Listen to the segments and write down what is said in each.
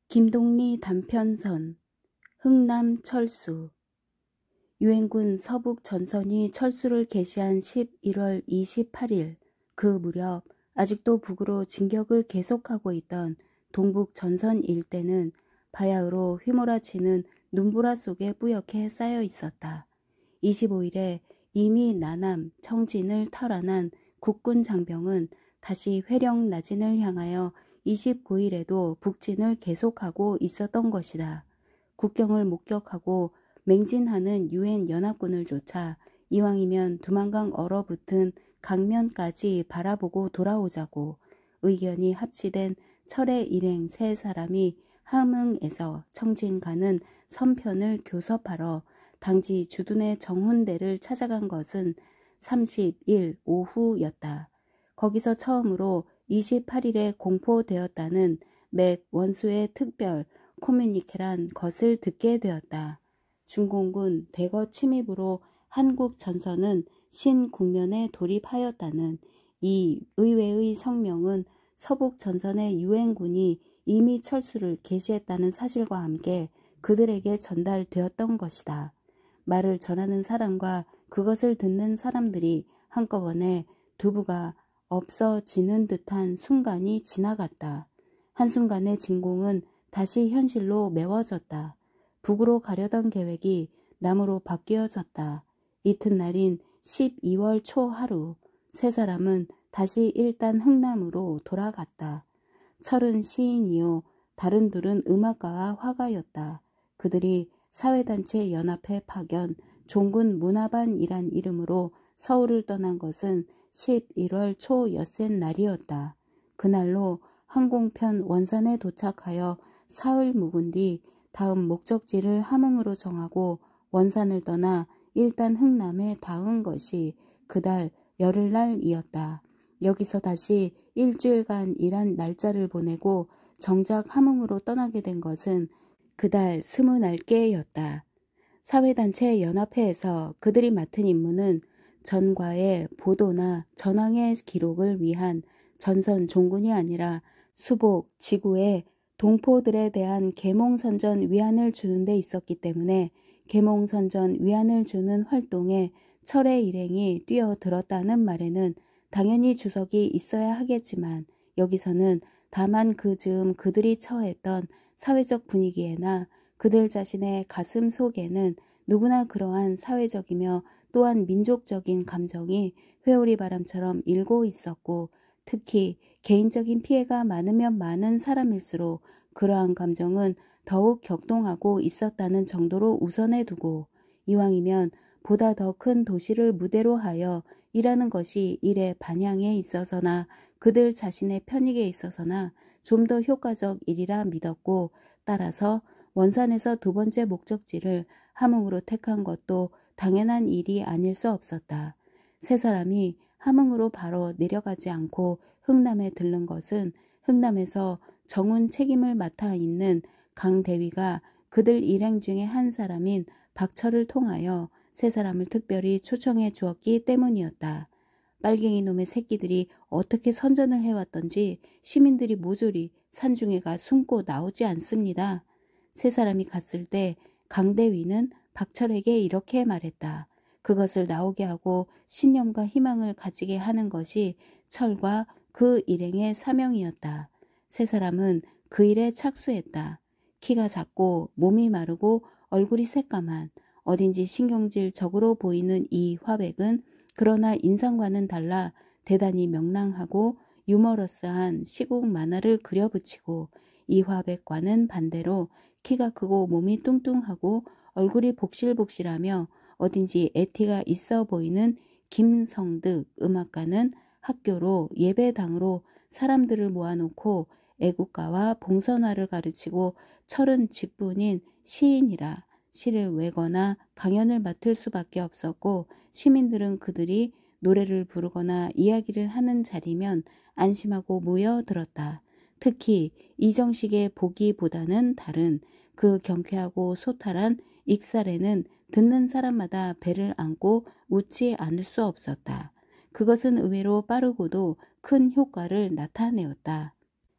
김동리 단편선, 흥남 철수. 유엔군 서북 전선이 철수를 개시한 11월 28일, 그 무렵 아직도 북으로 진격을 계속하고 있던 동북 전선 일대는 바야흐로 휘몰아치는 눈보라 속에 뿌옇게 쌓여 있었다. 25일에 이미 나남, 청진을 탈환한 국군 장병은 다시 회령 나진을 향하여 29일에도 북진을 계속하고 있었던 것이다. 국경을 목격하고 맹진하는 유엔 연합군을 쫓아 이왕이면 두만강 얼어붙은 강면까지 바라보고 돌아오자고 의견이 합치된 철의 일행 세 사람이 함흥에서 청진 가는 선편을 교섭하러 당지 주둔의 정훈대를 찾아간 것은 30일 오후였다. 거기서 처음으로 28일에 공포되었다는 맥 원수의 특별 코뮤니케란 것을 듣게 되었다. 중공군 대거 침입으로 한국 전선은 신국면에 돌입하였다는 이 의외의 성명은 서북 전선의 유엔군이 이미 철수를 개시했다는 사실과 함께 그들에게 전달되었던 것이다. 말을 전하는 사람과 그것을 듣는 사람들이 한꺼번에 두부가 없어지는 듯한 순간이 지나갔다. 한순간에 진공은 다시 현실로 메워졌다. 북으로 가려던 계획이 남으로 바뀌어졌다. 이튿날인 12월 초 하루, 세 사람은 다시 일단 흥남으로 돌아갔다. 철은 시인이요, 다른 둘은 음악가와 화가였다. 그들이 사회단체 연합회 파견 종군 문화반이란 이름으로 서울을 떠난 것은 11월 초 엿새 날이었다. 그날로 항공편 원산에 도착하여 사흘 묵은 뒤 다음 목적지를 함흥으로 정하고 원산을 떠나 일단 흥남에 닿은 것이 그달 열흘날이었다. 여기서 다시 일주일간 일한 날짜를 보내고 정작 함흥으로 떠나게 된 것은 그달 20날께였다. 사회단체 연합회에서 그들이 맡은 임무는 전과의 보도나 전황의 기록을 위한 전선 종군이 아니라 수복, 지구의 동포들에 대한 계몽선전 위안을 주는 데 있었기 때문에 계몽선전 위안을 주는 활동에 철의 일행이 뛰어들었다는 말에는 당연히 주석이 있어야 하겠지만 여기서는 다만 그 즈음 그들이 처했던 사회적 분위기에나 그들 자신의 가슴 속에는 누구나 그러한 사회적이며 또한 민족적인 감정이 회오리 바람처럼 일고 있었고 특히 개인적인 피해가 많으면 많은 사람일수록 그러한 감정은 더욱 격동하고 있었다는 정도로 우선해 두고 이왕이면 보다 더 큰 도시를 무대로 하여 일하는 것이 일의 반향에 있어서나 그들 자신의 편익에 있어서나 좀 더 효과적 일이라 믿었고 따라서 원산에서 두 번째 목적지를 함흥으로 택한 것도 당연한 일이 아닐 수 없었다. 세 사람이 함흥으로 바로 내려가지 않고 흥남에 들른 것은 흥남에서 정훈 책임을 맡아 있는 강 대위가 그들 일행 중에 한 사람인 박철을 통하여 세 사람을 특별히 초청해 주었기 때문이었다. 빨갱이 놈의 새끼들이 어떻게 선전을 해왔던지 시민들이 모조리 산중에가 숨고 나오지 않습니다. 세 사람이 갔을 때 강대위는 박철에게 이렇게 말했다. 그것을 나오게 하고 신념과 희망을 가지게 하는 것이 철과 그 일행의 사명이었다. 세 사람은 그 일에 착수했다. 키가 작고 몸이 마르고 얼굴이 새까만 어딘지 신경질적으로 보이는 이 화백은 그러나 인상과는 달라 대단히 명랑하고 유머러스한 시국 만화를 그려붙이고 이 화백과는 반대로 키가 크고 몸이 뚱뚱하고 얼굴이 복실복실하며 어딘지 애티가 있어 보이는 김성득 음악가는 학교로 예배당으로 사람들을 모아놓고 애국가와 봉선화를 가르치고 철은 직분인 시인이라 시를 외거나 강연을 맡을 수밖에 없었고 시민들은 그들이 노래를 부르거나 이야기를 하는 자리면 안심하고 모여들었다. 특히 이정식의 보기보다는 다른 그 경쾌하고 소탈한 익살에는 듣는 사람마다 배를 안고 웃지 않을 수 없었다. 그것은 의외로 빠르고도 큰 효과를 나타내었다.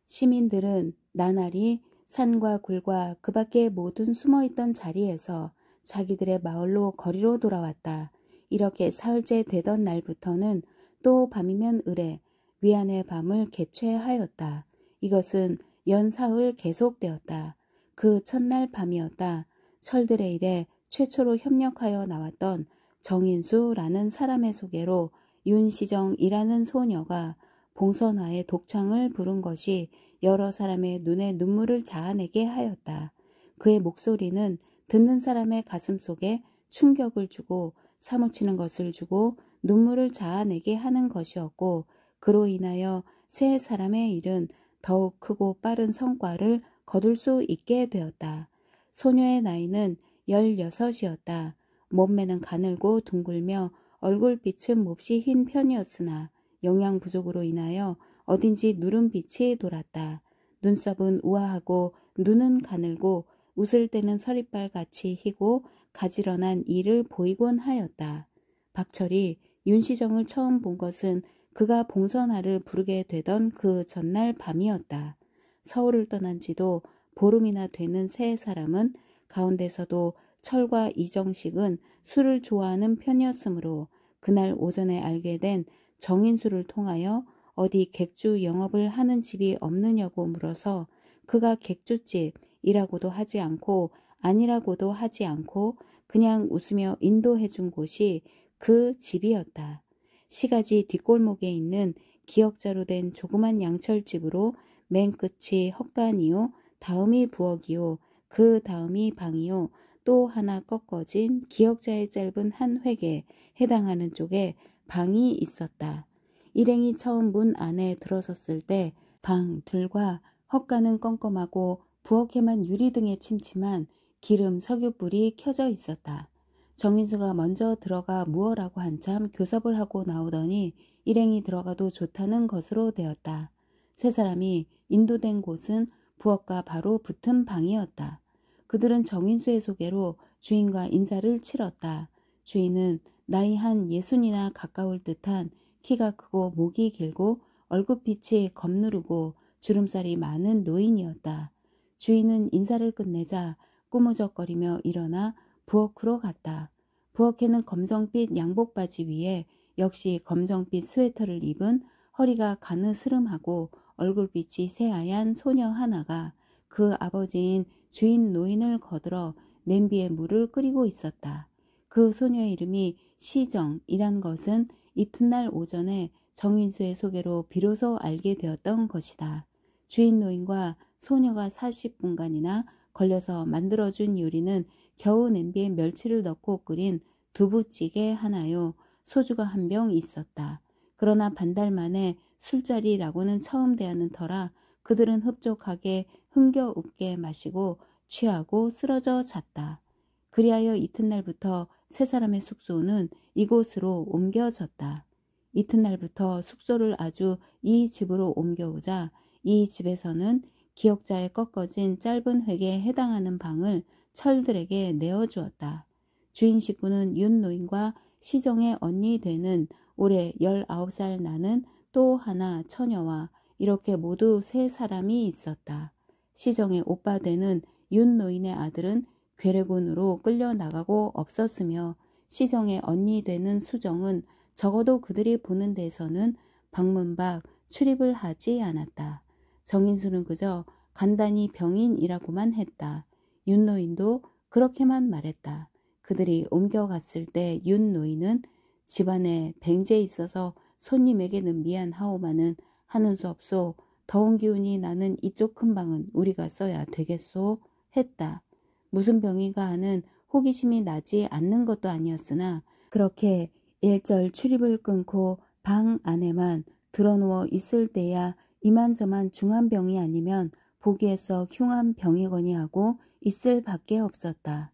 시민들은 나날이 산과 굴과 그 밖에 모든 숨어있던 자리에서 자기들의 마을로 거리로 돌아왔다. 이렇게 사흘째 되던 날부터는 또 밤이면 을에 위안의 밤을 개최하였다. 이것은 연사흘 계속되었다. 그 첫날 밤이었다. 철들의 일에 최초로 협력하여 나왔던 정인수라는 사람의 소개로 윤시정이라는 소녀가 봉선화의 독창을 부른 것이 여러 사람의 눈에 눈물을 자아내게 하였다. 그의 목소리는 듣는 사람의 가슴 속에 충격을 주고 사무치는 것을 주고 눈물을 자아내게 하는 것이었고, 그로 인하여 세 사람의 일은 더욱 크고 빠른 성과를 거둘 수 있게 되었다. 소녀의 나이는 16이었다. 몸매는 가늘고 둥글며 얼굴빛은 몹시 흰 편이었으나 영양 부족으로 인하여 어딘지 누른빛이 돌았다. 눈썹은 우아하고 눈은 가늘고 웃을 때는 서리빨같이 희고 가지런한 이를 보이곤 하였다. 박철이 윤시정을 처음 본 것은 그가 봉선화를 부르게 되던 그 전날 밤이었다. 서울을 떠난 지도 보름이나 되는 세 사람은 가운데서도 철과 이정식은 술을 좋아하는 편이었으므로 그날 오전에 알게 된 정인수를 통하여 어디 객주 영업을 하는 집이 없느냐고 물어서 그가 객주집이라고도 하지 않고 아니라고도 하지 않고 그냥 웃으며 인도해 준 곳이 그 집이었다. 시가지 뒷골목에 있는 기역자로 된 조그만 양철집으로 맨 끝이 헛간이요, 다음이 부엌이요, 그 다음이 방이요, 또 하나 꺾어진 기역자의 짧은 한 획에 해당하는 쪽에 방이 있었다. 일행이 처음 문 안에 들어섰을 때 방 둘과 헛간은 껌껌하고 부엌에만 유리등에 침침한 기름 석유불이 켜져 있었다. 정인수가 먼저 들어가 무어라고 한참 교섭을 하고 나오더니 일행이 들어가도 좋다는 것으로 되었다. 세 사람이 인도된 곳은 부엌과 바로 붙은 방이었다. 그들은 정인수의 소개로 주인과 인사를 치렀다. 주인은 나이 한 60이나 가까울 듯한 키가 크고 목이 길고 얼굴빛이 검누르고 주름살이 많은 노인이었다. 주인은 인사를 끝내자 꾸무적거리며 일어나 부엌으로 갔다. 부엌에는 검정빛 양복바지 위에 역시 검정빛 스웨터를 입은 허리가 가느스름하고 얼굴빛이 새하얀 소녀 하나가 그 아버지인 주인 노인을 거들어 냄비에 물을 끓이고 있었다. 그 소녀의 이름이 시정이란 것은 이튿날 오전에 정인수의 소개로 비로소 알게 되었던 것이다. 주인 노인과 소녀가 40분간이나 걸려서 만들어준 요리는 겨우 냄비에 멸치를 넣고 끓인 두부찌개 하나요, 소주가 한 병 있었다. 그러나 반달 만에 술자리라고는 처음 대하는 터라 그들은 흡족하게 흥겨웃게 마시고 취하고 쓰러져 잤다. 그리하여 이튿날부터 세 사람의 숙소는 이곳으로 옮겨졌다. 이튿날부터 숙소를 아주 이 집으로 옮겨오자 이 집에서는 기역자에 꺾어진 짧은 획에 해당하는 방을 철들에게 내어주었다. 주인 식구는 윤 노인과 시정의 언니 되는 올해 19살 나는 또 하나 처녀와 이렇게 모두 세 사람이 있었다. 시정의 오빠 되는 윤 노인의 아들은 괴뢰군으로 끌려나가고 없었으며 시정의 언니 되는 수정은 적어도 그들이 보는 데서는 방문 밖 출입을 하지 않았다. 정인수는 그저 간단히 병인이라고만 했다. 윤 노인도 그렇게만 말했다. 그들이 옮겨갔을 때 윤 노인은 집안에 뱅제 있어서 손님에게는 미안하오마는 하는 수 없소. 더운 기운이 나는 이쪽 큰 방은 우리가 써야 되겠소 했다. 무슨 병인가 하는 호기심이 나지 않는 것도 아니었으나 그렇게 일절 출입을 끊고 방 안에만 드러누워 있을 때야 이만저만 중한 병이 아니면 보기에서 흉한 병이거니 하고 있을 밖에 없었다.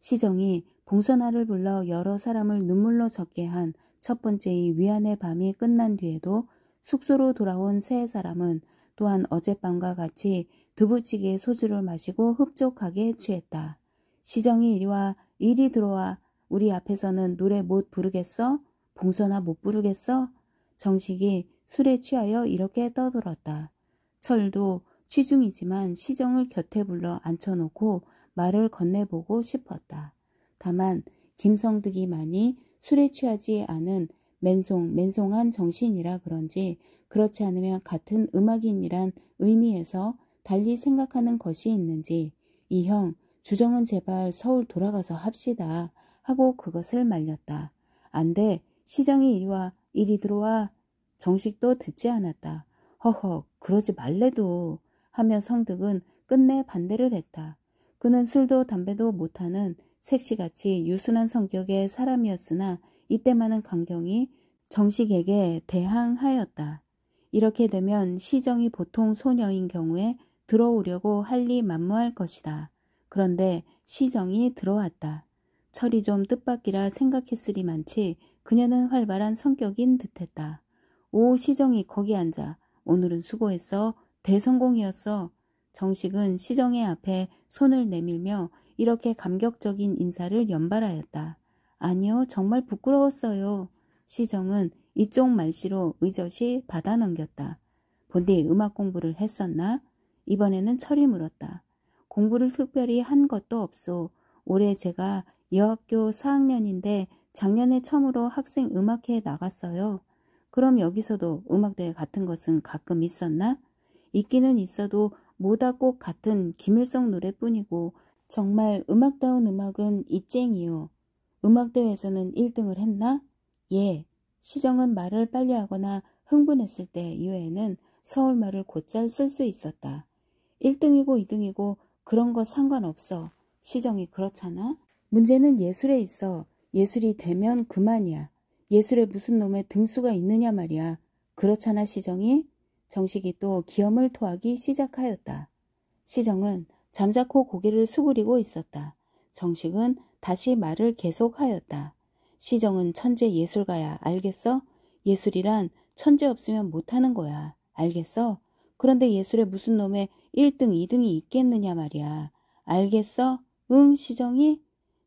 시정이 봉선화를 불러 여러 사람을 눈물로 젖게 한 첫 번째의 위안의 밤이 끝난 뒤에도 숙소로 돌아온 세 사람은 또한 어젯밤과 같이 두부찌개에 소주를 마시고 흡족하게 취했다. 시정이 이리 들어와. 우리 앞에서는 노래 못 부르겠어? 봉선화 못 부르겠어? 정식이 술에 취하여 이렇게 떠들었다. 철도 취중이지만 시정을 곁에 불러 앉혀놓고 말을 건네보고 싶었다. 다만 김성득이 많이 술에 취하지 않은 맨송한 정신이라 그런지 그렇지 않으면 같은 음악인이란 의미에서 달리 생각하는 것이 있는지 이 형 주정은 제발 서울 돌아가서 합시다 하고 그것을 말렸다. 안 돼. 시정이 이리 와. 이리 들어와. 정식도 듣지 않았다. 허허 그러지 말래도 하며 성득은 끝내 반대를 했다. 그는 술도 담배도 못하는 색시같이 유순한 성격의 사람이었으나 이때만은 강경이 정식에게 대항하였다. 이렇게 되면 시정이 보통 소녀인 경우에 들어오려고 할리 만무할 것이다. 그런데 시정이 들어왔다. 철이 좀 뜻밖이라 생각했으리만치 그녀는 활발한 성격인 듯했다. 오 시정이 거기 앉아. 오늘은 수고했어. 대성공이었어. 정식은 시정의 앞에 손을 내밀며 이렇게 감격적인 인사를 연발하였다. 아니요 정말 부끄러웠어요. 시정은 이쪽 말씨로 의젓이 받아 넘겼다. 본디 음악 공부를 했었나? 이번에는 철이 물었다. 공부를 특별히 한 것도 없소. 올해 제가 여학교 4학년인데 작년에 처음으로 학생 음악회에 나갔어요. 그럼 여기서도 음악대회 같은 것은 가끔 있었나? 있기는 있어도 뭐다 꼭 같은 김일성 노래뿐이고 정말 음악다운 음악은 이쟁이요. 음악대회에서는 1등을 했나? 예. 시정은 말을 빨리 하거나 흥분했을 때 이외에는 서울말을 곧잘 쓸 수 있었다. 1등이고 2등이고 그런 거 상관없어. 시정이 그렇잖아? 문제는 예술에 있어. 예술이 되면 그만이야. 예술에 무슨 놈의 등수가 있느냐 말이야. 그렇잖아 시정이? 정식이 또 기염을 토하기 시작하였다. 시정은 잠자코 고개를 수그리고 있었다. 정식은 다시 말을 계속하였다. 시정은 천재 예술가야. 알겠어? 예술이란 천재 없으면 못하는 거야. 알겠어? 그런데 예술에 무슨 놈의 1등, 2등이 있겠느냐 말이야. 알겠어? 응, 시정이?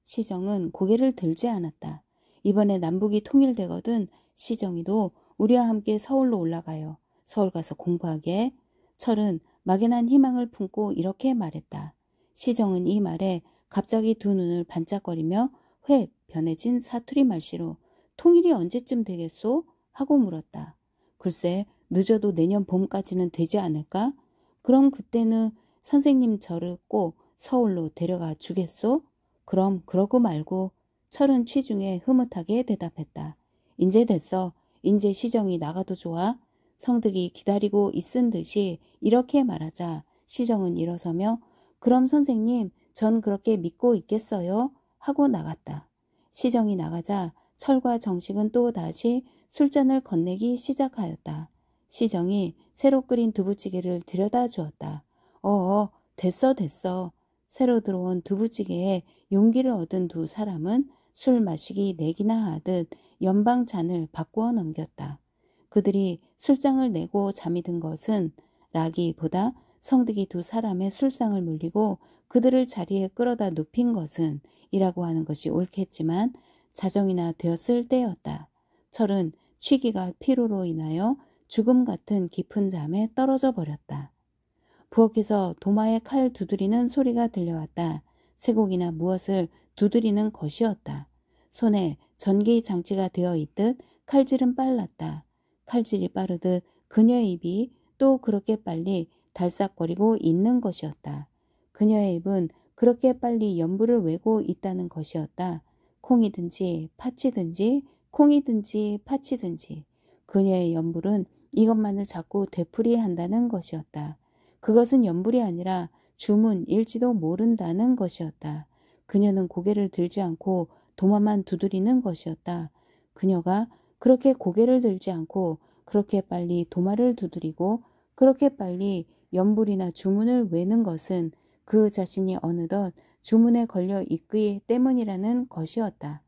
시정은 고개를 들지 않았다. 이번에 남북이 통일되거든 시정이도 우리와 함께 서울로 올라가요. 서울 가서 공부하게. 철은 막연한 희망을 품고 이렇게 말했다. 시정은 이 말에 갑자기 두 눈을 반짝거리며 획 변해진 사투리 말씨로 통일이 언제쯤 되겠소? 하고 물었다. 글쎄 늦어도 내년 봄까지는 되지 않을까? 그럼 그때는 선생님 저를 꼭 서울로 데려가 주겠소? 그럼 그러고 말고. 철은 취중에 흐뭇하게 대답했다. 인제 됐어. 인제 시정이 나가도 좋아. 성득이 기다리고 있은 듯이 이렇게 말하자 시정은 일어서며 그럼 선생님 전 그렇게 믿고 있겠어요? 하고 나갔다. 시정이 나가자 철과 정식은 또 다시 술잔을 건네기 시작하였다. 시정이 새로 끓인 두부찌개를 들여다 주었다. 됐어. 새로 들어온 두부찌개에 용기를 얻은 두 사람은 술 마시기 내기나 하듯 연방 잔을 바꾸어 넘겼다. 그들이 술장을 내고 잠이 든 것은 라기보다 성득이 두 사람의 술상을 물리고 그들을 자리에 끌어다 눕힌 것은 이라고 하는 것이 옳겠지만 자정이나 되었을 때였다. 철은 취기가 피로로 인하여 죽음 같은 깊은 잠에 떨어져 버렸다. 부엌에서 도마에 칼 두드리는 소리가 들려왔다. 쇠고기나 무엇을 두드리는 것이었다. 손에 전기 장치가 되어 있듯 칼질은 빨랐다. 칼질이 빠르듯 그녀의 입이 또 그렇게 빨리 달싹거리고 있는 것이었다. 그녀의 입은 그렇게 빨리 연부를 외고 있다는 것이었다. 콩이든지 팥이든지 콩이든지 팥이든지 그녀의 연불은 이것만을 자꾸 되풀이한다는 것이었다. 그것은 연불이 아니라 주문일지도 모른다는 것이었다. 그녀는 고개를 들지 않고 도마만 두드리는 것이었다. 그녀가 그렇게 고개를 들지 않고 그렇게 빨리 도마를 두드리고 그렇게 빨리 연불이나 주문을 외는 것은 그 자신이 어느덧 주문에 걸려 있기 때문이라는 것이었다.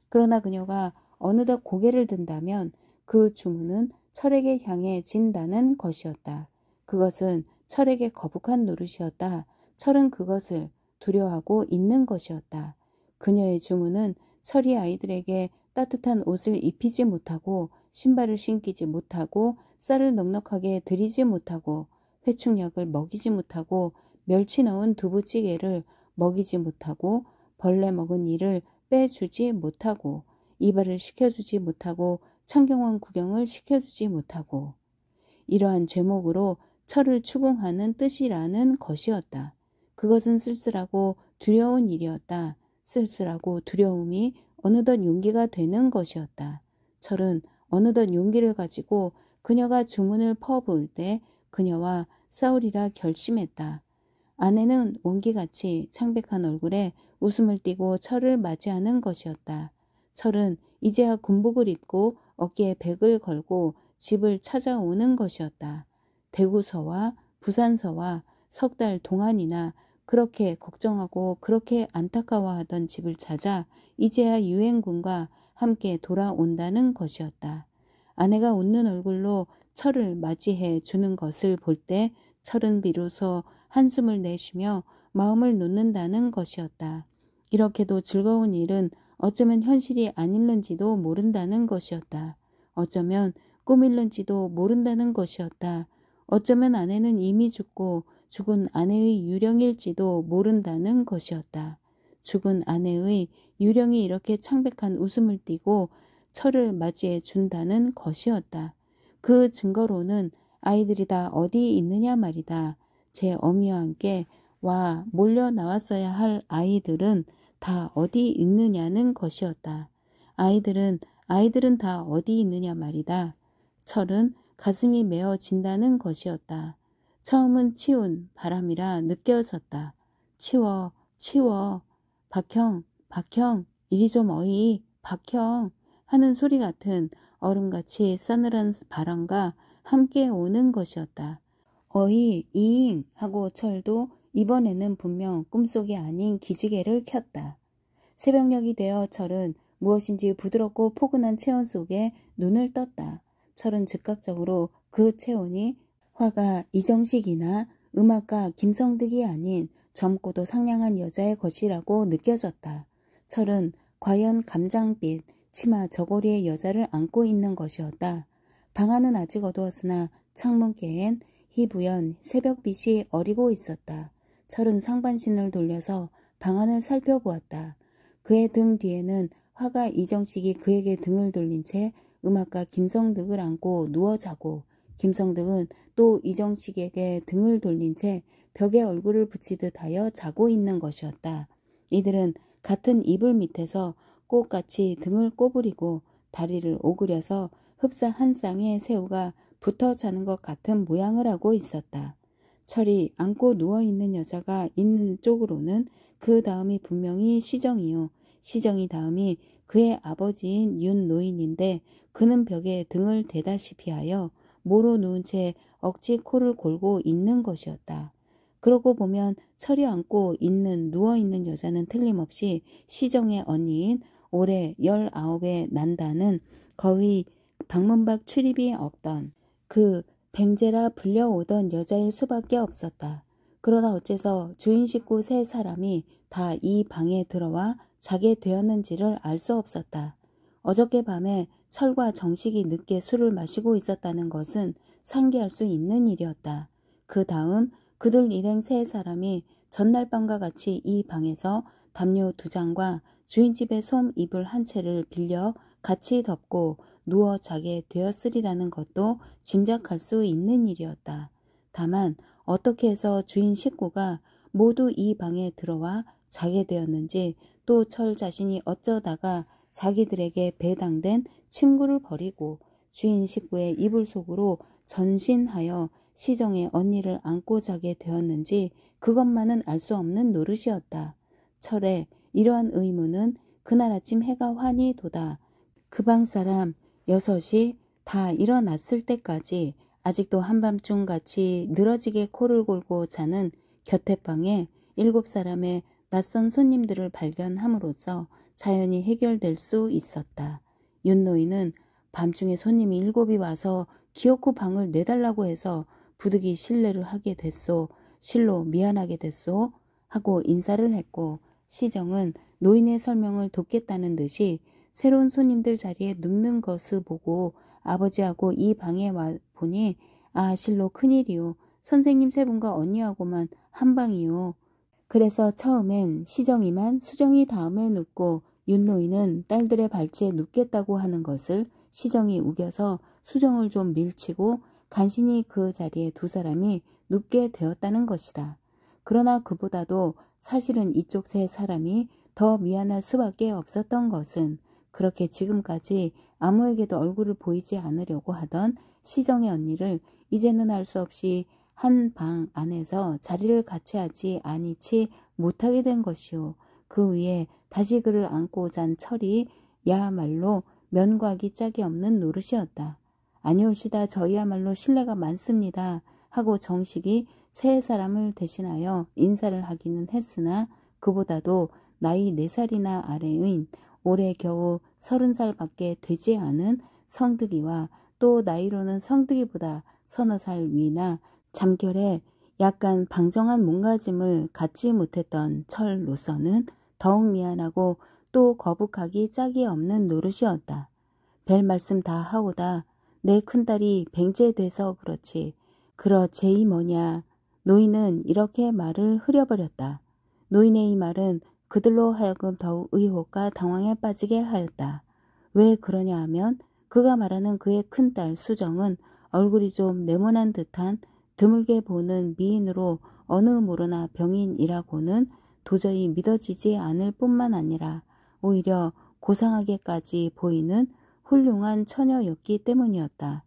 그러나 그녀가 어느덧 고개를 든다면 그 주문은 철에게 향해 진다는 것이었다. 그것은 철에게 거북한 노릇이었다. 철은 그것을 두려워하고 있는 것이었다. 그녀의 주문은 철이 아이들에게 따뜻한 옷을 입히지 못하고 신발을 신기지 못하고 쌀을 넉넉하게 들이지 못하고 회충약을 먹이지 못하고 멸치 넣은 두부찌개를 먹이지 못하고 벌레 먹은 이를 빼주지 못하고 이발을 시켜주지 못하고 창경원 구경을 시켜주지 못하고 이러한 죄목으로 철을 추궁하는 뜻이라는 것이었다. 그것은 쓸쓸하고 두려운 일이었다. 쓸쓸하고 두려움이 어느덧 용기가 되는 것이었다. 철은 어느덧 용기를 가지고 그녀가 주문을 퍼부을 때 그녀와 싸우리라 결심했다. 아내는 원기같이 창백한 얼굴에 웃음을 띠고 철을 맞이하는 것이었다. 철은 이제야 군복을 입고 어깨에 백을 걸고 집을 찾아오는 것이었다. 대구서와 부산서와 석 달 동안이나 그렇게 걱정하고 그렇게 안타까워하던 집을 찾아 이제야 유행군과 함께 돌아온다는 것이었다. 아내가 웃는 얼굴로 철을 맞이해 주는 것을 볼 때 철은 비로소 한숨을 내쉬며 마음을 놓는다는 것이었다. 이렇게도 즐거운 일은 어쩌면 현실이 아닐는지도 모른다는 것이었다. 어쩌면 꿈일는지도 모른다는 것이었다. 어쩌면 아내는 이미 죽고 죽은 아내의 유령일지도 모른다는 것이었다. 죽은 아내의 유령이 이렇게 창백한 웃음을 띠고 철을 맞이해 준다는 것이었다. 그 증거로는 아이들이 다 어디 있느냐 말이다. 제 어미와 함께 와 몰려 나왔어야 할 아이들은 다 어디 있느냐는 것이었다. 아이들은 다 어디 있느냐 말이다. 철은 가슴이 메어진다는 것이었다. 처음은 치운 바람이라 느껴졌다. 치워, 치워. 박형, 박형, 이리 좀 어이, 박형 하는 소리 같은 얼음같이 싸늘한 바람과 함께 오는 것이었다. 어이, 이잉 하고 철도 이번에는 분명 꿈속이 아닌 기지개를 켰다. 새벽녘이 되어 철은 무엇인지 부드럽고 포근한 체온 속에 눈을 떴다. 철은 즉각적으로 그 체온이 화가 이정식이나 음악가 김성득이 아닌 젊고도 상냥한 여자의 것이라고 느껴졌다. 철은 과연 감장빛 치마 저고리의 여자를 안고 있는 것이었다. 방 안은 아직 어두웠으나 창문께엔 희부연 새벽빛이 어리고 있었다. 철은 상반신을 돌려서 방 안을 살펴보았다. 그의 등 뒤에는 화가 이정식이 그에게 등을 돌린 채 음악가 김성득을 안고 누워 자고 김성득은 또 이정식에게 등을 돌린 채 벽에 얼굴을 붙이듯 하여 자고 있는 것이었다. 이들은 같은 이불 밑에서 꽃같이 등을 꼬부리고 다리를 오그려서 흡사 한 쌍의 새우가 붙어 자는 것 같은 모양을 하고 있었다. 철이 안고 누워있는 여자가 있는 쪽으로는 그 다음이 분명히 시정이요. 시정이 다음이 그의 아버지인 윤 노인인데 그는 벽에 등을 대다시피 하여 모로 누운 채 억지 코를 골고 있는 것이었다. 그러고 보면 철이 안고 있는 누워있는 여자는 틀림없이 시정의 언니인 올해 19에 난다는 거의 방문 밖 출입이 없던 그 뱅제라 불려오던 여자일 수밖에 없었다. 그러나 어째서 주인 식구 세 사람이 다 이 방에 들어와 자게 되었는지를 알 수 없었다. 어저께 밤에 철과 정식이 늦게 술을 마시고 있었다는 것은 상기할 수 있는 일이었다. 그 다음 그들 일행 세 사람이 전날 밤과 같이 이 방에서 담요 2장과 주인집의 솜 이불 한 채를 빌려 같이 덮고 누워 자게 되었으리라는 것도 짐작할 수 있는 일이었다. 다만 어떻게 해서 주인 식구가 모두 이 방에 들어와 자게 되었는지 또 철 자신이 어쩌다가 자기들에게 배당된 침구를 버리고 주인 식구의 이불 속으로 전신하여 시정의 언니를 안고 자게 되었는지 그것만은 알 수 없는 노릇이었다. 철의 이러한 의문은 그날 아침 해가 환히 돋아 그 방 사람 6이 다 일어났을 때까지 아직도 한밤중같이 늘어지게 코를 골고 자는 곁에방에 7사람의 낯선 손님들을 발견함으로써 자연히 해결될 수 있었다. 윤노인은 밤중에 손님이 7이 와서 기어코 방을 내달라고 해서 부득이 실례를 하게 됐소. 실로 미안하게 됐소. 하고 인사를 했고 시정은 노인의 설명을 돕겠다는 듯이 새로운 손님들 자리에 눕는 것을 보고 아버지하고 이 방에 와 보니 아 실로 큰일이오. 선생님 세 분과 언니하고만 한 방이요. 그래서 처음엔 시정이만 수정이 다음에 눕고 윤노인은 딸들의 발치에 눕겠다고 하는 것을 시정이 우겨서 수정을 좀 밀치고 간신히 그 자리에 두 사람이 눕게 되었다는 것이다. 그러나 그보다도 사실은 이쪽 세 사람이 더 미안할 수밖에 없었던 것은 그렇게 지금까지 아무에게도 얼굴을 보이지 않으려고 하던 시정의 언니를 이제는 알 수 없이 한 방 안에서 자리를 같이 하지 아니치 못하게 된 것이요. 그 위에 다시 그를 안고 잔 철이 야말로 면과기 짝이 없는 노릇이었다. 아니올시다 저희야말로 신뢰가 많습니다 하고 정식이 세 사람을 대신하여 인사를 하기는 했으나 그보다도 나이 4살이나 아래인 올해 겨우 30살밖에 되지 않은 성득이와 또 나이로는 성득이보다 서너 살 위나 잠결에 약간 방정한 몸가짐을 갖지 못했던 철로서는 더욱 미안하고 또 거북하기 짝이 없는 노릇이었다. 별 말씀 다 하오다. 내 큰딸이 뱅제돼서 그렇지. 그렇제이 뭐냐. 노인은 이렇게 말을 흐려버렸다. 노인의 이 말은 그들로 하여금 더욱 의혹과 당황에 빠지게 하였다. 왜 그러냐 하면 그가 말하는 그의 큰딸 수정은 얼굴이 좀 네모난 듯한 드물게 보는 미인으로 어느 모르나 병인이라고는 도저히 믿어지지 않을 뿐만 아니라 오히려 고상하게까지 보이는 훌륭한 처녀였기 때문이었다.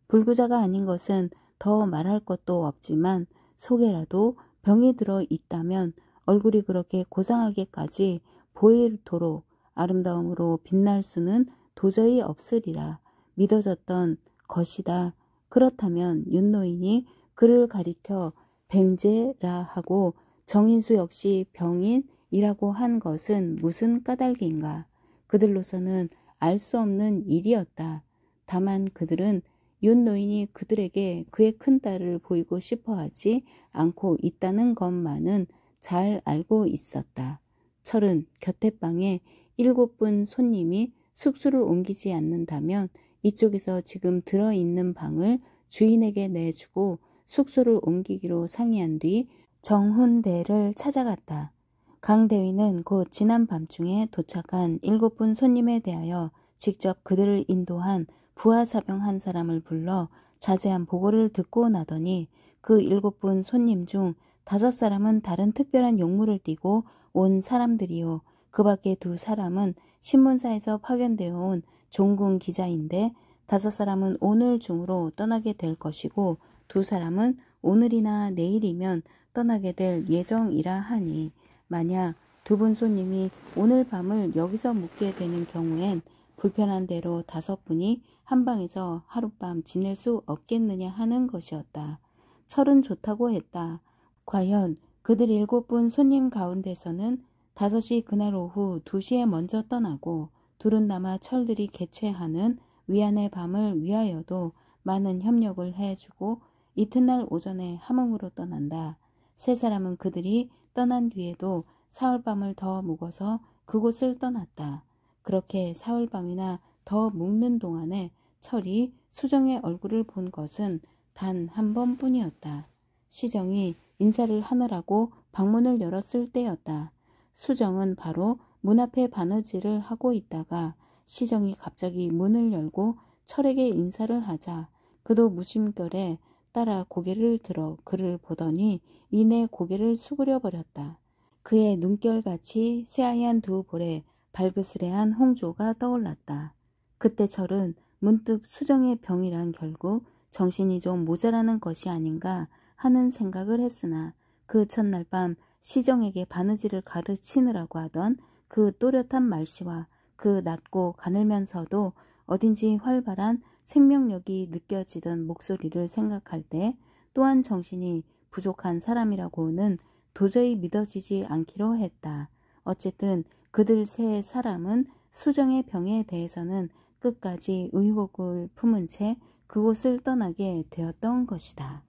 불구자가 아닌 것은 더 말할 것도 없지만 속에라도 병이 들어 있다면 얼굴이 그렇게 고상하게까지 보이도록 아름다움으로 빛날 수는 도저히 없으리라 믿어졌던 것이다. 그렇다면 윤노인이 그를 가리켜 뱅제라 하고 정인수 역시 병인이라고 한 것은 무슨 까닭인가. 그들로서는 알 수 없는 일이었다. 다만 그들은 윤노인이 그들에게 그의 큰딸을 보이고 싶어하지 않고 있다는 것만은 잘 알고 있었다. 철은 곁에방에 7분 손님이 숙소를 옮기지 않는다면 이쪽에서 지금 들어있는 방을 주인에게 내주고 숙소를 옮기기로 상의한 뒤 정훈대를 찾아갔다. 강대위는 곧 지난 밤중에 도착한 7분 손님에 대하여 직접 그들을 인도한 부하사병 한 사람을 불러 자세한 보고를 듣고 나더니 그 7분 손님 중 5사람은 다른 특별한 용무를 띠고 온 사람들이요. 그 밖에 2사람은 신문사에서 파견되어 온 종군 기자인데 5사람은 오늘 중으로 떠나게 될 것이고 2사람은 오늘이나 내일이면 떠나게 될 예정이라 하니 만약 2분 손님이 오늘 밤을 여기서 묵게 되는 경우엔 불편한 대로 5분이 한 방에서 하룻밤 지낼 수 없겠느냐 하는 것이었다. 철은 좋다고 했다. 과연 그들 7분 손님 가운데서는 5이 그날 오후 2시에 먼저 떠나고 둘은 남아 철들이 개최하는 위안의 밤을 위하여도 많은 협력을 해주고 이튿날 오전에 함흥으로 떠난다. 3사람은 그들이 떠난 뒤에도 사흘밤을 더 묵어서 그곳을 떠났다. 그렇게 사흘밤이나 더 묵는 동안에 철이 수정의 얼굴을 본 것은 단 한 번뿐이었다. 시정이 인사를 하느라고 방문을 열었을 때였다. 수정은 바로 문 앞에 바느질을 하고 있다가 시정이 갑자기 문을 열고 철에게 인사를 하자 그도 무심결에 따라 고개를 들어 그를 보더니 이내 고개를 수그려 버렸다. 그의 눈결같이 새하얀 두 볼에 발그스레한 홍조가 떠올랐다. 그때 철은 문득 수정의 병이란 결국 정신이 좀 모자라는 것이 아닌가 하는 생각을 했으나 그 첫날 밤 시정에게 바느질을 가르치느라고 하던 그 또렷한 말씨와 그 낮고 가늘면서도 어딘지 활발한 생명력이 느껴지던 목소리를 생각할 때 또한 정신이 부족한 사람이라고는 도저히 믿어지지 않기로 했다. 어쨌든 그들 3사람은 수정의 병에 대해서는 끝까지 의혹을 품은 채 그곳을 떠나게 되었던 것이다.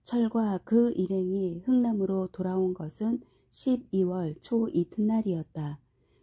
철과 그 일행이 흥남으로 돌아온 것은 12월 초 이튿날이었다.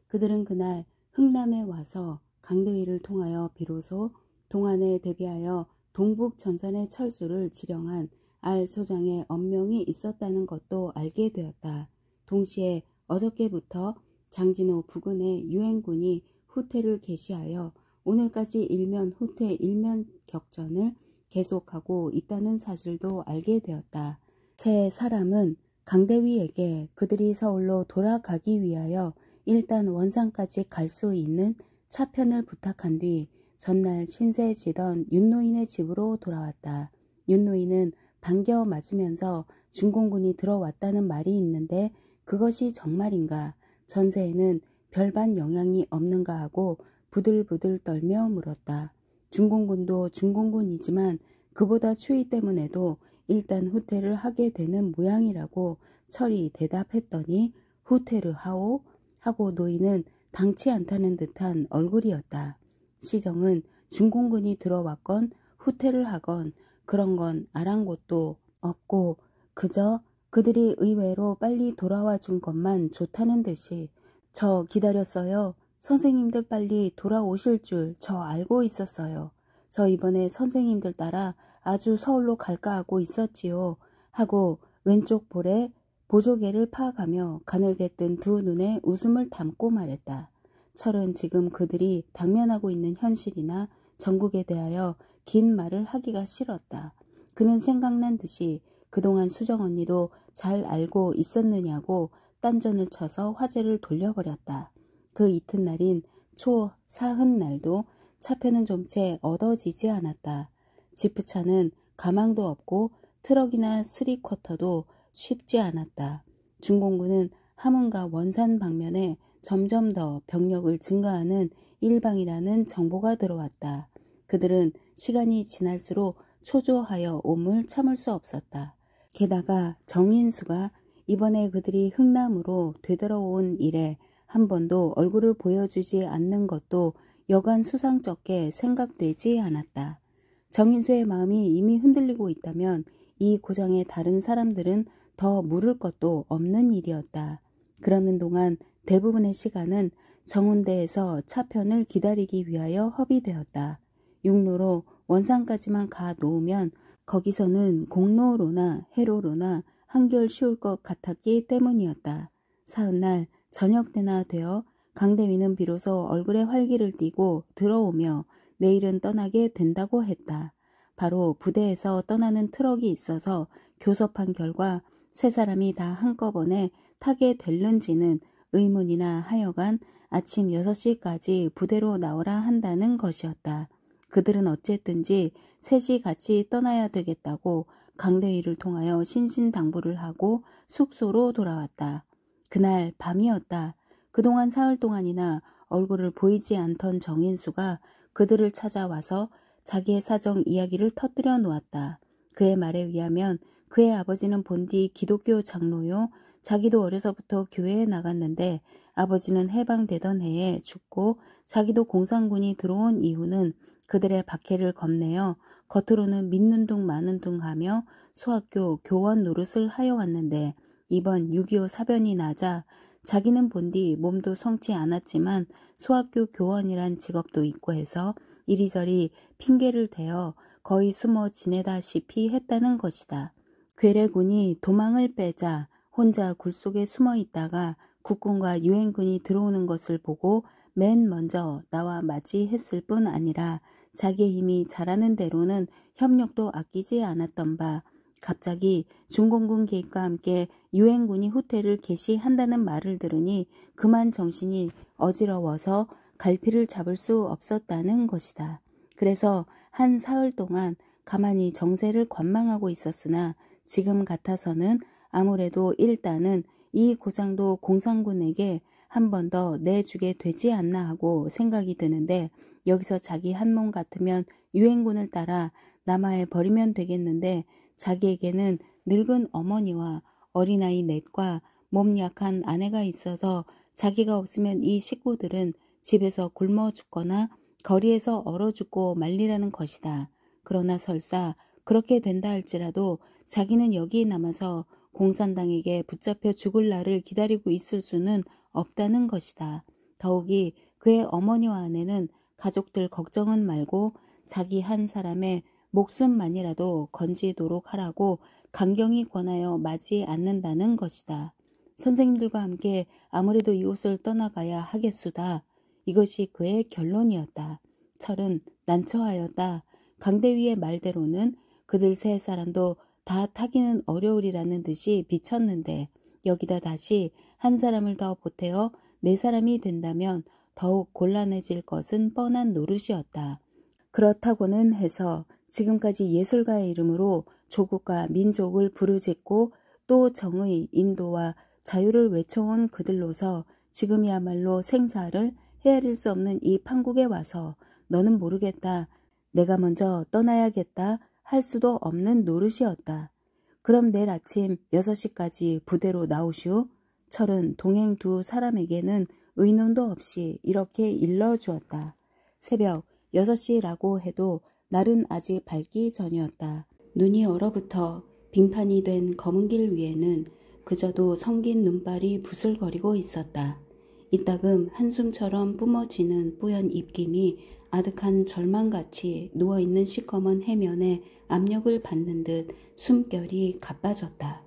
그들은 그날 흥남에 와서 강대위를 통하여 비로소 동안에 대비하여 동북 전선의 철수를 지령한 알 소장에 엄명이 있었다는 것도 알게 되었다. 동시에 어저께부터 장진호 부근의 유엔군이 후퇴를 개시하여 오늘까지 일면 후퇴 일면 격전을 계속하고 있다는 사실도 알게 되었다. 세 사람은 강대위에게 그들이 서울로 돌아가기 위하여 일단 원산까지 갈 수 있는 차편을 부탁한 뒤 전날 신세지던 윤노인의 집으로 돌아왔다. 윤노인은 반겨 맞으면서 중공군이 들어왔다는 말이 있는데 그것이 정말인가, 전세에는 별반 영향이 없는가 하고 부들부들 떨며 물었다. 중공군도 중공군이지만 그보다 추위 때문에도 일단 후퇴를 하게 되는 모양이라고 철이 대답했더니 후퇴를 하오? 하고 노인은 당치 않다는 듯한 얼굴이었다. 시정은 중공군이 들어왔건 후퇴를 하건 그런 건 아랑곳도 없고 그저 그들이 의외로 빨리 돌아와 준 것만 좋다는 듯이 저 기다렸어요. 선생님들 빨리 돌아오실 줄 저 알고 있었어요. 저 이번에 선생님들 따라 아주 서울로 갈까 하고 있었지요. 하고 왼쪽 볼에 보조개를 파가며 가늘게 뜬 두 눈에 웃음을 담고 말했다. 철은 지금 그들이 당면하고 있는 현실이나 전국에 대하여 긴 말을 하기가 싫었다. 그는 생각난 듯이 그동안 수정 언니도 잘 알고 있었느냐고 딴전을 쳐서 화제를 돌려버렸다. 그 이튿날인 초사흔날도 차표는 좀 채 얻어지지 않았다. 지프차는 가망도 없고 트럭이나 스리쿼터도 쉽지 않았다. 중공군은 함흥과 원산 방면에 점점 더 병력을 증가하는 일방이라는 정보가 들어왔다. 그들은 시간이 지날수록 초조하여 온물 참을 수 없었다. 게다가 정인수가 이번에 그들이 흥남으로 되돌아온 이래 한 번도 얼굴을 보여주지 않는 것도 여간 수상쩍게 생각되지 않았다. 정인수의 마음이 이미 흔들리고 있다면 이 고장에 다른 사람들은 더 물을 것도 없는 일이었다. 그러는 동안 대부분의 시간은 정운대에서 차편을 기다리기 위하여 허비되었다. 육로로 원산까지만 가 놓으면 거기서는 공로로나 해로로나 한결 쉬울 것 같았기 때문이었다. 사흘날 저녁 때나 되어 강대위는 비로소 얼굴에 활기를 띠고 들어오며 내일은 떠나게 된다고 했다. 바로 부대에서 떠나는 트럭이 있어서 교섭한 결과 세 사람이 다 한꺼번에 타게 될는지는 의문이나 하여간 아침 6시까지 부대로 나오라 한다는 것이었다. 그들은 어쨌든지 셋이 같이 떠나야 되겠다고 강대위를 통하여 신신당부를 하고 숙소로 돌아왔다. 그날 밤이었다. 그동안 사흘 동안이나 얼굴을 보이지 않던 정인수가 그들을 찾아와서 자기의 사정 이야기를 터뜨려 놓았다. 그의 말에 의하면 그의 아버지는 본디 기독교 장로요. 자기도 어려서부터 교회에 나갔는데 아버지는 해방되던 해에 죽고 자기도 공산군이 들어온 이후는 그들의 박해를 겁내어 겉으로는 믿는 둥 마는 둥 하며 소학교 교원 노릇을 하여 왔는데 이번 6.25 사변이 나자 자기는 본디 몸도 성치 않았지만 소학교 교원이란 직업도 있고 해서 이리저리 핑계를 대어 거의 숨어 지내다시피 했다는 것이다. 괴뢰군이 도망을 빼자 혼자 굴속에 숨어 있다가 국군과 유엔군이 들어오는 것을 보고 맨 먼저 나와 맞이했을 뿐 아니라 자기의 힘이 자라는 대로는 협력도 아끼지 않았던 바 갑자기 중공군 개입과 함께 유엔군이 후퇴를 개시한다는 말을 들으니 그만 정신이 어지러워서 갈피를 잡을 수 없었다는 것이다. 그래서 한 사흘 동안 가만히 정세를 관망하고 있었으나 지금 같아서는 아무래도 일단은 이 고장도 공산군에게 한 번 더 내주게 되지 않나 하고 생각이 드는데 여기서 자기 한 몸 같으면 유엔군을 따라 남하에 버리면 되겠는데 자기에게는 늙은 어머니와 어린아이 넷과 몸 약한 아내가 있어서 자기가 없으면 이 식구들은 집에서 굶어 죽거나 거리에서 얼어 죽고 말리라는 것이다. 그러나 설사 그렇게 된다 할지라도 자기는 여기 남아서 공산당에게 붙잡혀 죽을 날을 기다리고 있을 수는 없다는 것이다. 더욱이 그의 어머니와 아내는 가족들 걱정은 말고 자기 한 사람의 목숨만이라도 건지도록 하라고 강경히 권하여 마지 않는다는 것이다. 선생님들과 함께 아무래도 이곳을 떠나가야 하겠수다. 이것이 그의 결론이었다. 철은 난처하였다. 강대위의 말대로는 그들 세 사람도 다 타기는 어려우리라는 듯이 비쳤는데 여기다 다시 한 사람을 더 보태어 네 사람이 된다면 더욱 곤란해질 것은 뻔한 노릇이었다. 그렇다고는 해서 지금까지 예술가의 이름으로 조국과 민족을 부르짖고 또 정의, 인도와 자유를 외쳐온 그들로서 지금이야말로 생사를 헤아릴 수 없는 이 판국에 와서 너는 모르겠다, 내가 먼저 떠나야겠다 할 수도 없는 노릇이었다. 그럼 내일 아침 6시까지 부대로 나오슈. 철은 동행 두 사람에게는 의논도 없이 이렇게 일러주었다. 새벽 6시라고 해도 날은 아직 밝기 전이었다. 눈이 얼어붙어 빙판이 된 검은 길 위에는 그저도 성긴 눈발이 부슬거리고 있었다. 이따금 한숨처럼 뿜어지는 뿌연 입김이 아득한 절망같이 누워있는 시커먼 해면에 압력을 받는 듯 숨결이 가빠졌다.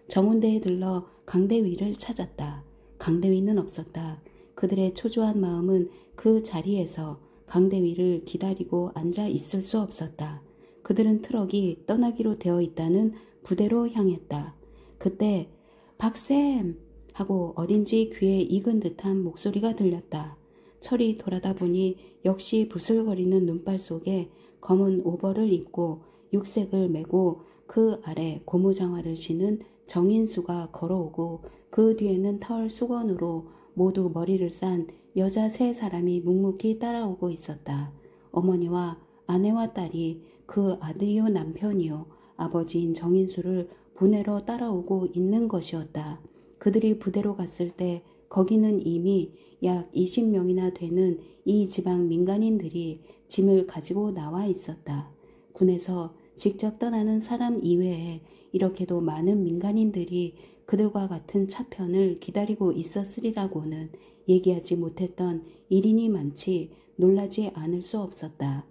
정운대에 들러 강대위를 찾았다. 강대위는 없었다. 그들의 초조한 마음은 그 자리에서 강대위를 기다리고 앉아 있을 수 없었다. 그들은 트럭이 떠나기로 되어 있다는 부대로 향했다. 그때 박쌤! 하고 어딘지 귀에 익은 듯한 목소리가 들렸다. 철이 돌아다 보니 역시 부슬거리는 눈발 속에 검은 오버를 입고 육색을 메고 그 아래 고무장화를 신은 정인수가 걸어오고 그 뒤에는 털 수건으로 모두 머리를 싼 여자 세 사람이 묵묵히 따라오고 있었다. 어머니와 아내와 딸이 그 아들이요 남편이요 아버지인 정인수를 보내러 따라오고 있는 것이었다. 그들이 부대로 갔을 때 거기는 이미 약 20명이나 되는 이 지방 민간인들이 짐을 가지고 나와 있었다. 군에서 직접 떠나는 사람 이외에 이렇게도 많은 민간인들이 그들과 같은 차편을 기다리고 있었으리라고는 얘기하지 못했던 일인이 많지 놀라지 않을 수 없었다.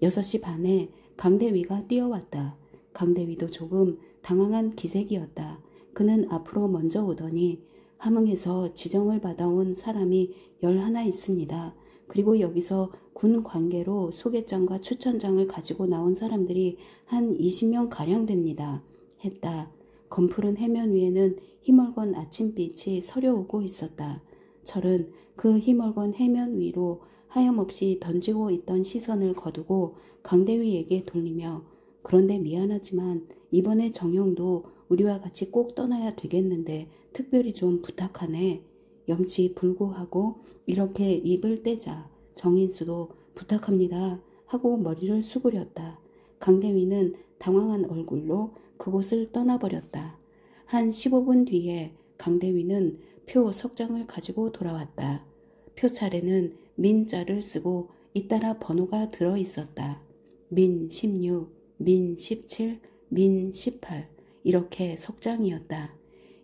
6시 반에 강대위가 뛰어왔다. 강대위도 조금 당황한 기색이었다. 그는 앞으로 먼저 오더니 함흥에서 지정을 받아온 사람이 11 있습니다. 그리고 여기서 군 관계로 소개장과 추천장을 가지고 나온 사람들이 한 20명가량 됩니다. 했다. 검푸른 해면 위에는 희멀건 아침빛이 서려오고 있었다. 철은 그 희멀건 해면 위로 하염없이 던지고 있던 시선을 거두고 강대위에게 돌리며 그런데 미안하지만 이번에 정형도 우리와 같이 꼭 떠나야 되겠는데 특별히 좀 부탁하네. 염치불구하고 이렇게 입을 떼자 정인수도 부탁합니다 하고 머리를 수그렸다. 강대위는 당황한 얼굴로 그곳을 떠나버렸다. 한 15분 뒤에 강대위는 표 석장을 가지고 돌아왔다. 표차례는 민자를 쓰고 잇따라 번호가 들어 있었다. 민 16, 민 17, 민 18 이렇게 석장이었다.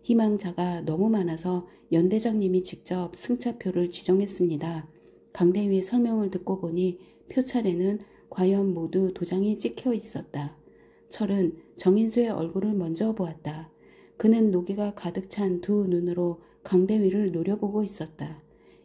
희망자가 너무 많아서 연대장님이 직접 승차표를 지정했습니다. 강대위의 설명을 듣고 보니 표차례는 과연 모두 도장이 찍혀 있었다. 철은 정인수의 얼굴을 먼저 보았다. 그는 노기가 가득 찬 두 눈으로 강대위를 노려보고 있었다.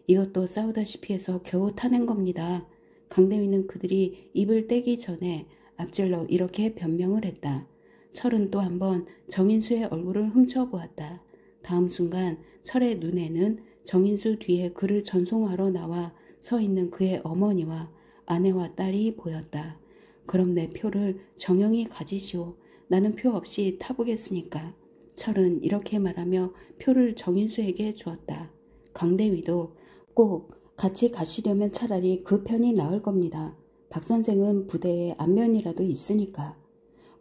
이것도 싸우다시피 해서 겨우 타낸 겁니다. 강대위는 그들이 입을 떼기 전에 앞질러 이렇게 변명을 했다. 철은 또 한번 정인수의 얼굴을 훔쳐보았다. 다음 순간 철의 눈에는 정인수 뒤에 그를 전송하러 나와 서 있는 그의 어머니와 아내와 딸이 보였다. 그럼 내 표를 정영이 가지시오. 나는 표 없이 타보겠으니까. 철은 이렇게 말하며 표를 정인수에게 주었다. 강대위도 꼭 같이 가시려면 차라리 그 편이 나을 겁니다. 박 선생은 부대에 안면이라도 있으니까.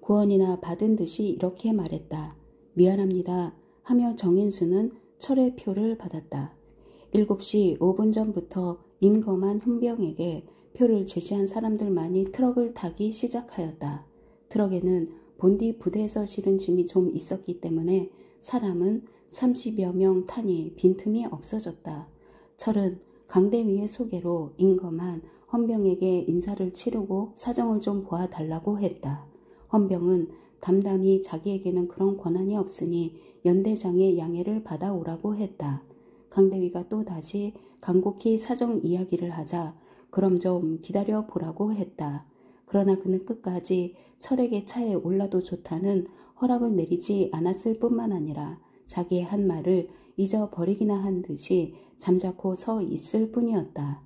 구원이나 받은 듯이 이렇게 말했다. 미안합니다 하며 정인수는 철의 표를 받았다. 7시 5분 전부터 임검한 훈병에게 표를 제시한 사람들만이 트럭을 타기 시작하였다. 트럭에는 본디 부대에서 실은 짐이 좀 있었기 때문에 사람은 30여 명 타니 빈틈이 없어졌다. 철은 강대위의 소개로 임검한 헌병에게 인사를 치르고 사정을 좀 보아달라고 했다. 헌병은 담담히 자기에게는 그런 권한이 없으니 연대장의 양해를 받아오라고 했다. 강대위가 또 다시 간곡히 사정 이야기를 하자 그럼 좀 기다려 보라고 했다. 그러나 그는 끝까지 철에게 차에 올라도 좋다는 허락을 내리지 않았을 뿐만 아니라 자기의 한 말을 잊어버리기나 한 듯이 잠자코 서 있을 뿐이었다.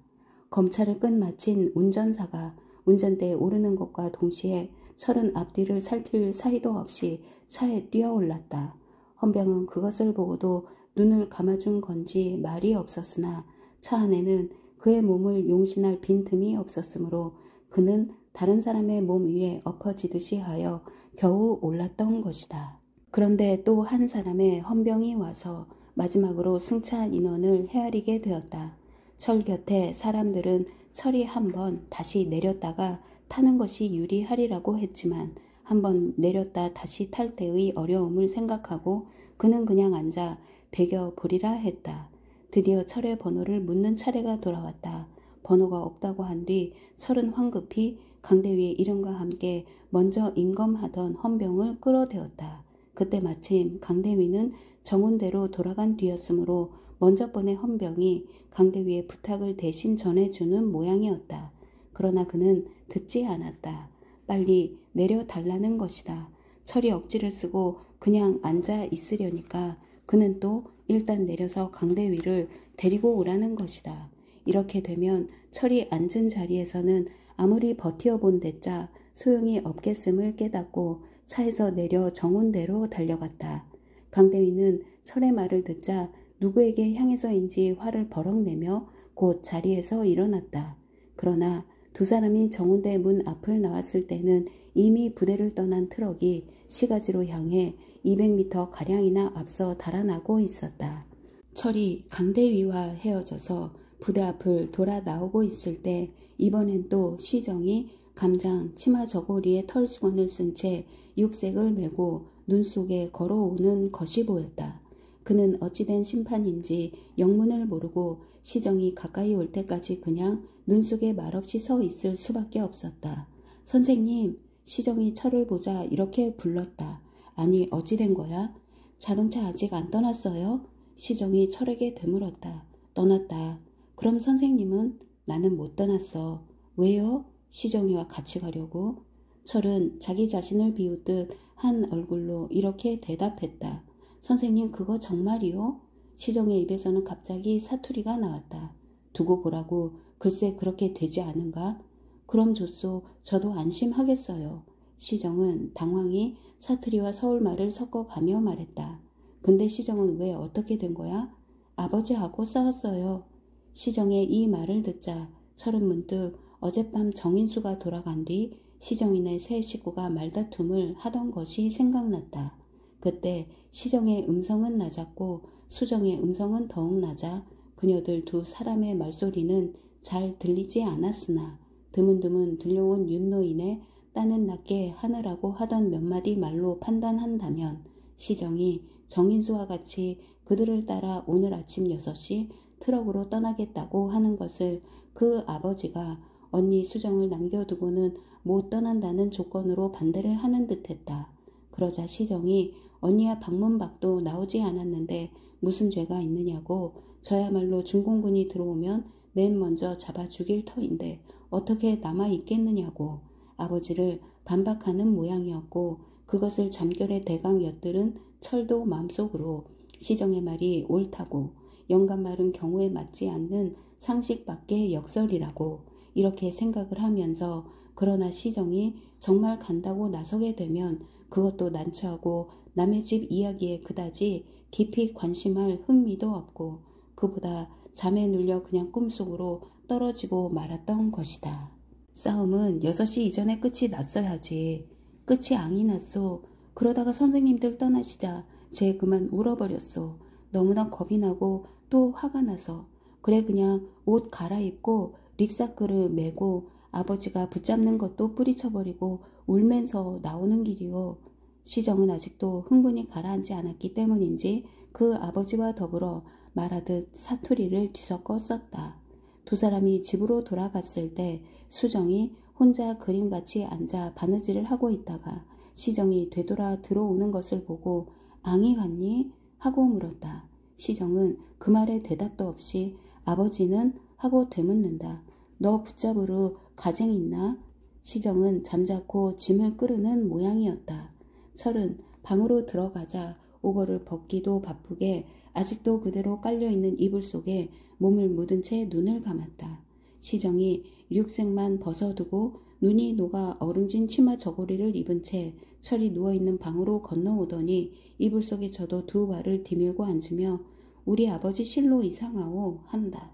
검찰을 끝마친 운전사가 운전대에 오르는 것과 동시에 철은 앞뒤를 살필 사이도 없이 차에 뛰어올랐다. 헌병은 그것을 보고도 눈을 감아준 건지 말이 없었으나 차 안에는 그의 몸을 용신할 빈틈이 없었으므로 그는 다른 사람의 몸 위에 엎어지듯이 하여 겨우 올랐던 것이다. 그런데 또 한 사람의 헌병이 와서 마지막으로 승차 인원을 헤아리게 되었다. 철 곁에 사람들은 철이 한번 다시 내렸다가 타는 것이 유리하리라고 했지만 한번 내렸다 다시 탈 때의 어려움을 생각하고 그는 그냥 앉아 배겨보리라 했다. 드디어 철의 번호를 묻는 차례가 돌아왔다. 번호가 없다고 한 뒤 철은 황급히 강대위의 이름과 함께 먼저 임검하던 헌병을 끌어대었다. 그때 마침 강대위는 정운대로 돌아간 뒤였으므로 먼저 번의 헌병이 강대위의 부탁을 대신 전해주는 모양이었다. 그러나 그는 듣지 않았다. 빨리 내려달라는 것이다. 철이 억지를 쓰고 그냥 앉아 있으려니까 그는 또 일단 내려서 강대위를 데리고 오라는 것이다. 이렇게 되면 철이 앉은 자리에서는 아무리 버티어본 대자 소용이 없겠음을 깨닫고 차에서 내려 정운대로 달려갔다. 강대위는 철의 말을 듣자 누구에게 향해서인지 화를 버럭 내며 곧 자리에서 일어났다. 그러나 두 사람이 정운대 문 앞을 나왔을 때는 이미 부대를 떠난 트럭이 시가지로 향해 200m 가량이나 앞서 달아나고 있었다. 철이 강대위와 헤어져서 부대 앞을 돌아 나오고 있을 때 이번엔 또 시정이 감장 치마 저고리에 털수건을 쓴 채 육색을 메고 눈 속에 걸어오는 것이 보였다. 그는 어찌된 심판인지 영문을 모르고 시정이 가까이 올 때까지 그냥 눈 속에 말없이 서 있을 수밖에 없었다. 선생님, 시정이 철을 보자 이렇게 불렀다. 아니 어찌된 거야? 자동차 아직 안 떠났어요? 시정이 철에게 되물었다. 떠났다. 그럼 선생님은? 나는 못 떠났어. 왜요? 시정이와 같이 가려고. 철은 자기 자신을 비웃듯 한 얼굴로 이렇게 대답했다. 선생님 그거 정말이요? 시정의 입에서는 갑자기 사투리가 나왔다. 두고 보라고. 글쎄 그렇게 되지 않은가? 그럼 좋소. 저도 안심하겠어요. 시정은 당황히 사투리와 서울말을 섞어가며 말했다. 근데 시정은 왜 어떻게 된 거야? 아버지하고 싸웠어요. 시정의 이 말을 듣자 철은 문득 어젯밤 정인수가 돌아간 뒤 시정인의 세 식구가 말다툼을 하던 것이 생각났다. 그때 시정의 음성은 낮았고 수정의 음성은 더욱 낮아 그녀들 두 사람의 말소리는 잘 들리지 않았으나 드문드문 들려온 윤노인의 따는 낮게 하느라고 하던 몇 마디 말로 판단한다면 시정이 정인수와 같이 그들을 따라 오늘 아침 6시 트럭으로 떠나겠다고 하는 것을 그 아버지가 언니 수정을 남겨두고는 못 떠난다는 조건으로 반대를 하는 듯했다. 그러자 시정이 언니야 방문 밖도 나오지 않았는데 무슨 죄가 있느냐고 저야말로 중공군이 들어오면 맨 먼저 잡아 죽일 터인데 어떻게 남아있겠느냐고 아버지를 반박하는 모양이었고 그것을 잠결에 대강 엿들은 철도 마음속으로 시정의 말이 옳다고 영감 말은 경우에 맞지 않는 상식 밖의 역설이라고 이렇게 생각을 하면서 그러나 시정이 정말 간다고 나서게 되면 그것도 난처하고 남의 집 이야기에 그다지 깊이 관심할 흥미도 없고 그보다 잠에 눌려 그냥 꿈속으로 떨어지고 말았던 것이다. 싸움은 6시 이전에 끝이 났어야지. 끝이 앙이 났소. 그러다가 선생님들 떠나시자 쟤 그만 울어버렸소. 너무나 겁이 나고 또 화가 나서 그래 그냥 옷 갈아입고 릭사크를 메고 아버지가 붙잡는 것도 뿌리쳐버리고 울면서 나오는 길이요. 시정은 아직도 흥분이 가라앉지 않았기 때문인지 그 아버지와 더불어 말하듯 사투리를 뒤섞어 썼다. 두 사람이 집으로 돌아갔을 때 수정이 혼자 그림같이 앉아 바느질을 하고 있다가 시정이 되돌아 들어오는 것을 보고 앙이 갔니? 하고 물었다. 시정은 그 말에 대답도 없이 아버지는? 하고 되묻는다. 너 붙잡으러 가쟁 있나? 시정은 잠자코 짐을 끄르는 모양이었다. 철은 방으로 들어가자 오버를 벗기도 바쁘게 아직도 그대로 깔려있는 이불 속에 몸을 묻은 채 눈을 감았다. 시정이 육색만 벗어두고 눈이 녹아 얼음진 치마 저고리를 입은 채 철이 누워있는 방으로 건너오더니 이불 속에 저도 두 발을 디밀고 앉으며 우리 아버지 실로 이상하오 한다.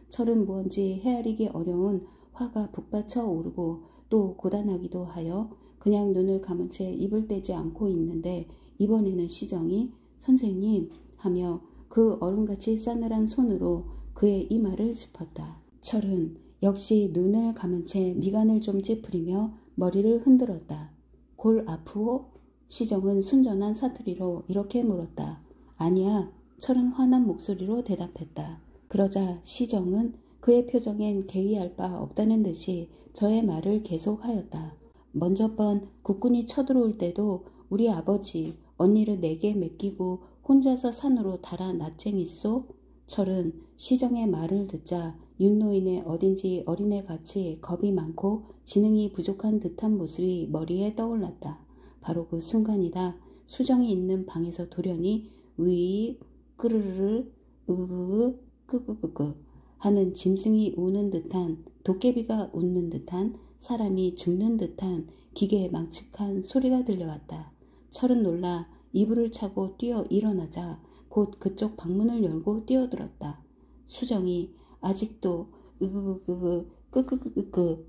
철은 무언지 헤아리기 어려운 화가 북받쳐 오르고 또 고단하기도 하여 그냥 눈을 감은 채 입을 떼지 않고 있는데 이번에는 시정이 선생님 하며 그 얼음같이 싸늘한 손으로 그의 이마를 짚었다. 철은 역시 눈을 감은 채 미간을 좀 찌푸리며 머리를 흔들었다. 골 아프오? 시정은 순전한 사투리로 이렇게 물었다. 아니야. 철은 화난 목소리로 대답했다. 그러자 시정은 그의 표정엔 개의할 바 없다는 듯이 저의 말을 계속하였다. 먼저 번 국군이 쳐들어올 때도 우리 아버지 언니를 내게 맡기고 혼자서 산으로 달아 낯쟁이쏘? 철은 시정의 말을 듣자 윤노인의 어딘지 어린애같이 겁이 많고 지능이 부족한 듯한 모습이 머리에 떠올랐다. 바로 그 순간이다. 수정이 있는 방에서 돌연히 으이 끄르르르 으그그 끄끄끄끄 하는 짐승이 우는 듯한 도깨비가 웃는 듯한 사람이 죽는 듯한 기계망측한 소리가 들려왔다. 철은 놀라 이불을 차고 뛰어 일어나자 곧 그쪽 방문을 열고 뛰어들었다. 수정이 아직도 으그그그 끄끄끄끄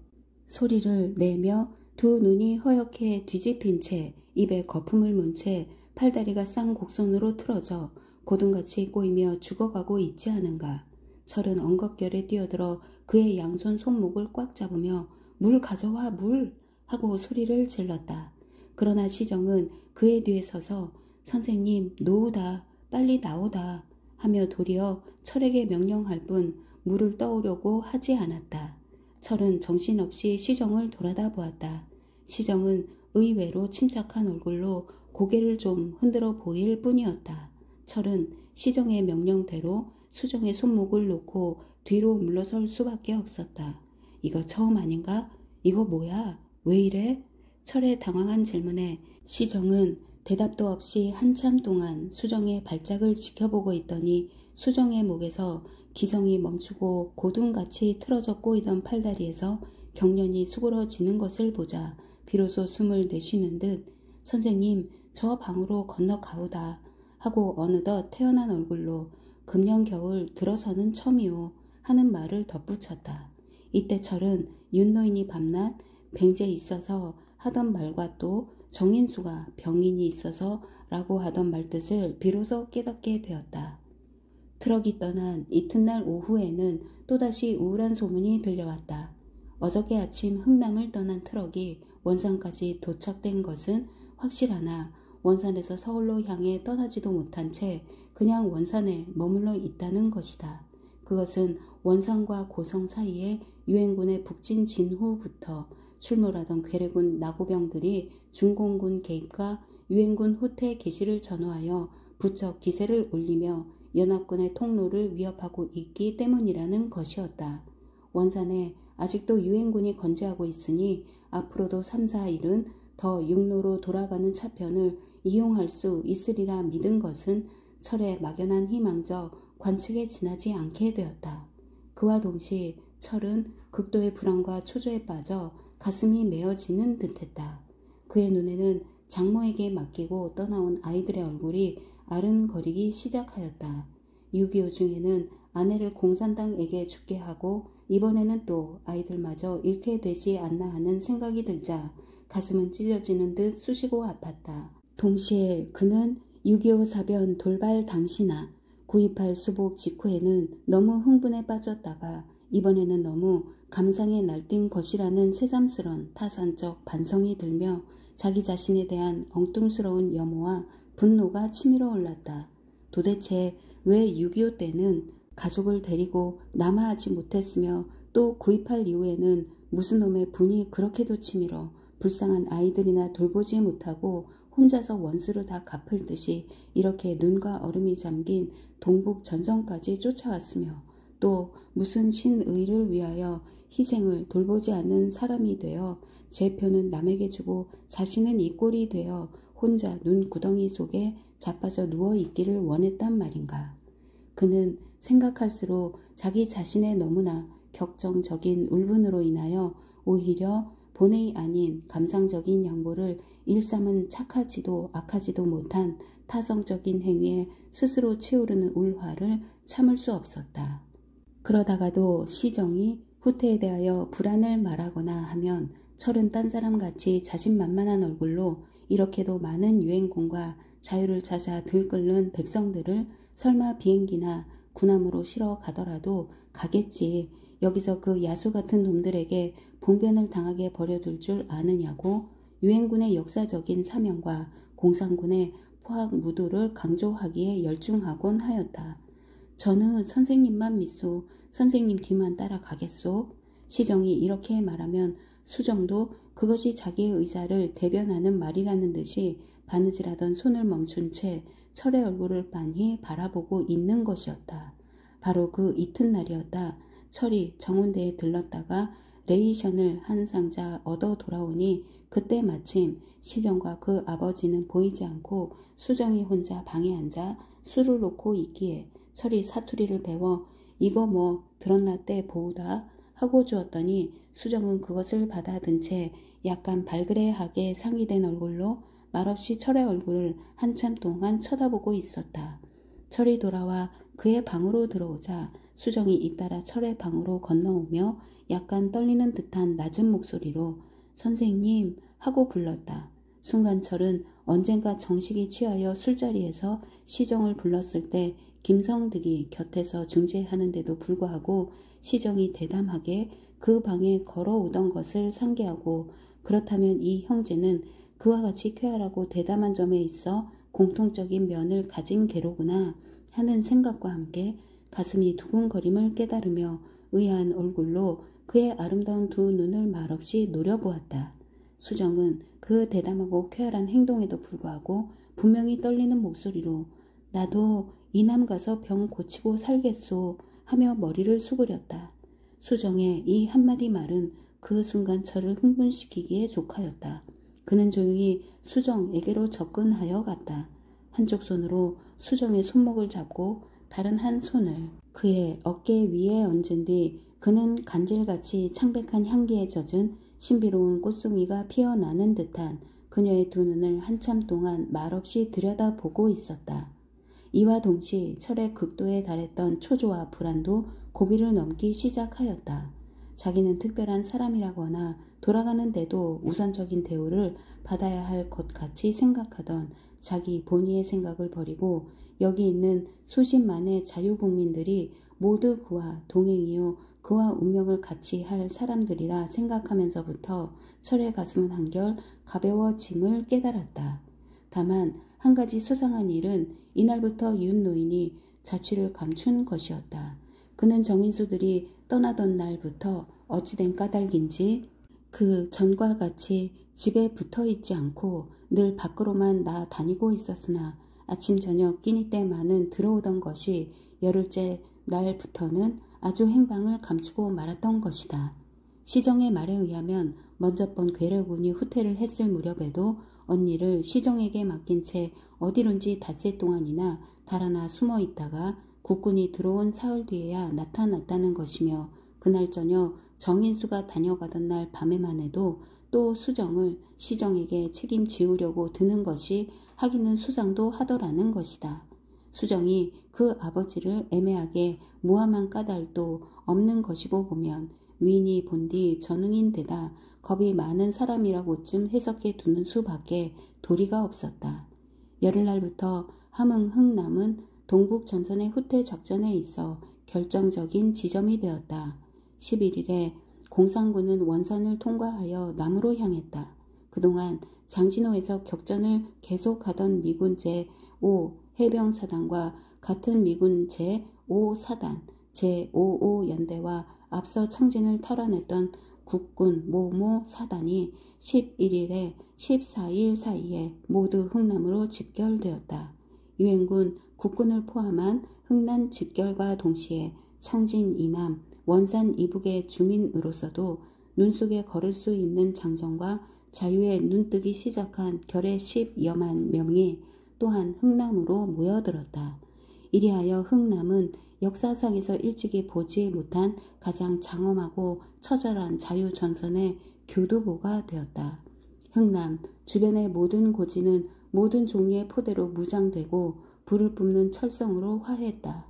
소리를 내며 두 눈이 허옇게 뒤집힌 채 입에 거품을 문 채 팔다리가 쌍곡선으로 틀어져 고등같이 꼬이며 죽어가고 있지 않은가. 철은 엉겁결에 뛰어들어 그의 양손 손목을 꽉 잡으며 물 가져와 물! 하고 소리를 질렀다. 그러나 시정은 그의 뒤에 서서 선생님 노우다 빨리 나오다 하며 도리어 철에게 명령할 뿐 물을 떠오려고 하지 않았다. 철은 정신없이 시정을 돌아다 보았다. 시정은 의외로 침착한 얼굴로 고개를 좀 흔들어 보일 뿐이었다. 철은 시정의 명령대로 수정의 손목을 놓고 뒤로 물러설 수밖에 없었다. 이거 처음 아닌가? 이거 뭐야? 왜 이래? 철의 당황한 질문에 시정은 대답도 없이 한참 동안 수정의 발작을 지켜보고 있더니 수정의 목에서 기성이 멈추고 고둥같이 틀어져 꼬이던 팔다리에서 경련이 수그러지는 것을 보자 비로소 숨을 내쉬는 듯 선생님 저 방으로 건너가오다 하고 어느덧 태어난 얼굴로 금년 겨울 들어서는 첨이오 하는 말을 덧붙였다. 이때 철은 윤노인이 밤낮 뱅제 있어서 하던 말과 또 정인수가 병인이 있어서 라고 하던 말뜻을 비로소 깨닫게 되었다. 트럭이 떠난 이튿날 오후에는 또다시 우울한 소문이 들려왔다. 어저께 아침 흥남을 떠난 트럭이 원산까지 도착된 것은 확실하나 원산에서 서울로 향해 떠나지도 못한 채 그냥 원산에 머물러 있다는 것이다. 그것은 원산과 고성 사이에 유엔군의 북진 진후부터 출몰하던 괴뢰군 나고병들이 중공군 개입과 유엔군 후퇴 개시를 전후하여 부쩍 기세를 올리며 연합군의 통로를 위협하고 있기 때문이라는 것이었다. 원산에 아직도 유엔군이 건재하고 있으니 앞으로도 3, 4일은 더 육로로 돌아가는 차편을 이용할 수 있으리라 믿은 것은 철의 막연한 희망저 관측에 지나지 않게 되었다. 그와 동시에 철은 극도의 불안과 초조에 빠져 가슴이 메어지는 듯했다. 그의 눈에는 장모에게 맡기고 떠나온 아이들의 얼굴이 아른거리기 시작하였다. 6.25 중에는 아내를 공산당에게 죽게 하고 이번에는 또 아이들마저 잃게 되지 않나 하는 생각이 들자 가슴은 찢어지는 듯 쑤시고 아팠다. 동시에 그는 6.25 사변 돌발 당시나 9.28 수복 직후에는 너무 흥분에 빠졌다가 이번에는 너무 감상에 날뛴 것이라는 새삼스런 타산적 반성이 들며 자기 자신에 대한 엉뚱스러운 염호와 분노가 치밀어 올랐다. 도대체 왜 6.25 때는 가족을 데리고 남하하지 못했으며 또 구입할 이후에는 무슨 놈의 분이 그렇게도 치밀어 불쌍한 아이들이나 돌보지 못하고 혼자서 원수를 다 갚을 듯이 이렇게 눈과 얼음이 잠긴 동북 전선까지 쫓아왔으며 또 무슨 신의를 위하여 희생을 돌보지 않는 사람이 되어 제 표는 남에게 주고 자신은 이 꼴이 되어 혼자 눈 구덩이 속에 자빠져 누워 있기를 원했단 말인가. 그는 생각할수록 자기 자신의 너무나 격정적인 울분으로 인하여 오히려 본의 아닌 감상적인 양보를 일삼은 착하지도 악하지도 못한 타성적인 행위에 스스로 치우르는 울화를 참을 수 없었다. 그러다가도 시정이 후퇴에 대하여 불안을 말하거나 하면 철은 딴 사람같이 자신만만한 얼굴로 이렇게도 많은 유행군과 자유를 찾아 들끓는 백성들을 설마 비행기나 군함으로 실어 가더라도 가겠지. 여기서 그 야수 같은 놈들에게 봉변을 당하게 버려둘 줄 아느냐고 유행군의 역사적인 사명과 공산군의 포학 무도를 강조하기에 열중하곤 하였다. 저는 선생님만 믿소. 선생님 뒤만 따라가겠소. 시정이 이렇게 말하면 수정도 그것이 자기의 의사를 대변하는 말이라는 듯이 바느질하던 손을 멈춘 채 철의 얼굴을 빤히 바라보고 있는 것이었다. 바로 그 이튿날이었다. 철이 정운대에 들렀다가 레이션을 한 상자 얻어 돌아오니 그때 마침 시정과 그 아버지는 보이지 않고 수정이 혼자 방에 앉아 술을 놓고 있기에 철이 사투리를 배워 이거 뭐 들었나때 보우다 하고 주었더니 수정은 그것을 받아든 채 약간 발그레하게 상기된 얼굴로 말없이 철의 얼굴을 한참 동안 쳐다보고 있었다. 철이 돌아와 그의 방으로 들어오자 수정이 잇따라 철의 방으로 건너오며 약간 떨리는 듯한 낮은 목소리로 선생님 하고 불렀다. 순간 철은 언젠가 정식이 취하여 술자리에서 시정을 불렀을 때 김성득이 곁에서 중재하는데도 불구하고 시정이 대담하게 그 방에 걸어오던 것을 상기하고 그렇다면 이 형제는 그와 같이 쾌활하고 대담한 점에 있어 공통적인 면을 가진 개로구나 하는 생각과 함께 가슴이 두근거림을 깨달으며 의아한 얼굴로 그의 아름다운 두 눈을 말없이 노려보았다. 수정은 그 대담하고 쾌활한 행동에도 불구하고 분명히 떨리는 목소리로 나도 이남 가서 병 고치고 살겠소 하며 머리를 수그렸다. 수정의 이 한마디 말은 그 순간 철을 흥분시키기에 족하였다. 그는 조용히 수정에게로 접근하여 갔다. 한쪽 손으로 수정의 손목을 잡고 다른 한 손을 그의 어깨 위에 얹은 뒤 그는 간질같이 창백한 향기에 젖은 신비로운 꽃송이가 피어나는 듯한 그녀의 두 눈을 한참 동안 말없이 들여다보고 있었다. 이와 동시 철의 극도에 달했던 초조와 불안도 고비를 넘기 시작하였다. 자기는 특별한 사람이라거나 돌아가는데도 우선적인 대우를 받아야 할 것 같이 생각하던 자기 본의의 생각을 버리고 여기 있는 수십만의 자유국민들이 모두 그와 동행이요 그와 운명을 같이 할 사람들이라 생각하면서부터 철의 가슴은 한결 가벼워짐을 깨달았다. 다만 한 가지 수상한 일은 이날부터 윤 노인이 자취를 감춘 것이었다. 그는 정인수들이 떠나던 날부터 어찌된 까닭인지 그 전과 같이 집에 붙어 있지 않고 늘 밖으로만 나다니고 있었으나 아침 저녁 끼니 때만은 들어오던 것이 열흘째 날부터는 아주 행방을 감추고 말았던 것이다. 시정의 말에 의하면 먼저 번 괴뢰군이 후퇴를 했을 무렵에도 언니를 시정에게 맡긴 채 어디론지 닷새 동안이나 달아나 숨어 있다가 국군이 들어온 사흘 뒤에야 나타났다는 것이며 그날 저녁 정인수가 다녀가던 날 밤에만 해도 또 수정을 시정에게 책임지우려고 드는 것이 하기는 수상도 하더라는 것이다. 수정이 그 아버지를 애매하게 모함한 까닭도 없는 것이고 보면 위인이 본디 전능인데다 겁이 많은 사람이라고쯤 해석해 두는 수밖에 도리가 없었다. 열흘날부터 함흥흥남은 동북 전선의 후퇴 작전에 있어 결정적인 지점이 되었다. 11일에 공산군은 원산을 통과하여 남으로 향했다. 그동안 장진호에서 격전을 계속하던 미군 제5 해병사단과 같은 미군 제 제5사단, 제55연대와 앞서 청진을 탈환했던 국군 모모 사단이 11일에 14일 사이에 모두 흥남으로 집결되었다. 유엔군 국군을 포함한 흥남 집결과 동시에 청진 이남, 원산 이북의 주민으로서도 눈 속에 걸을 수 있는 장정과 자유에 눈뜨기 시작한 결의 10여만 명이 또한 흥남으로 모여들었다. 이리하여 흥남은 역사상에서 일찍이 보지 못한 가장 장엄하고 처절한 자유전선의 교두보가 되었다. 흥남 주변의 모든 고지는 모든 종류의 포대로 무장되고 불을 뿜는 철성으로 화했다.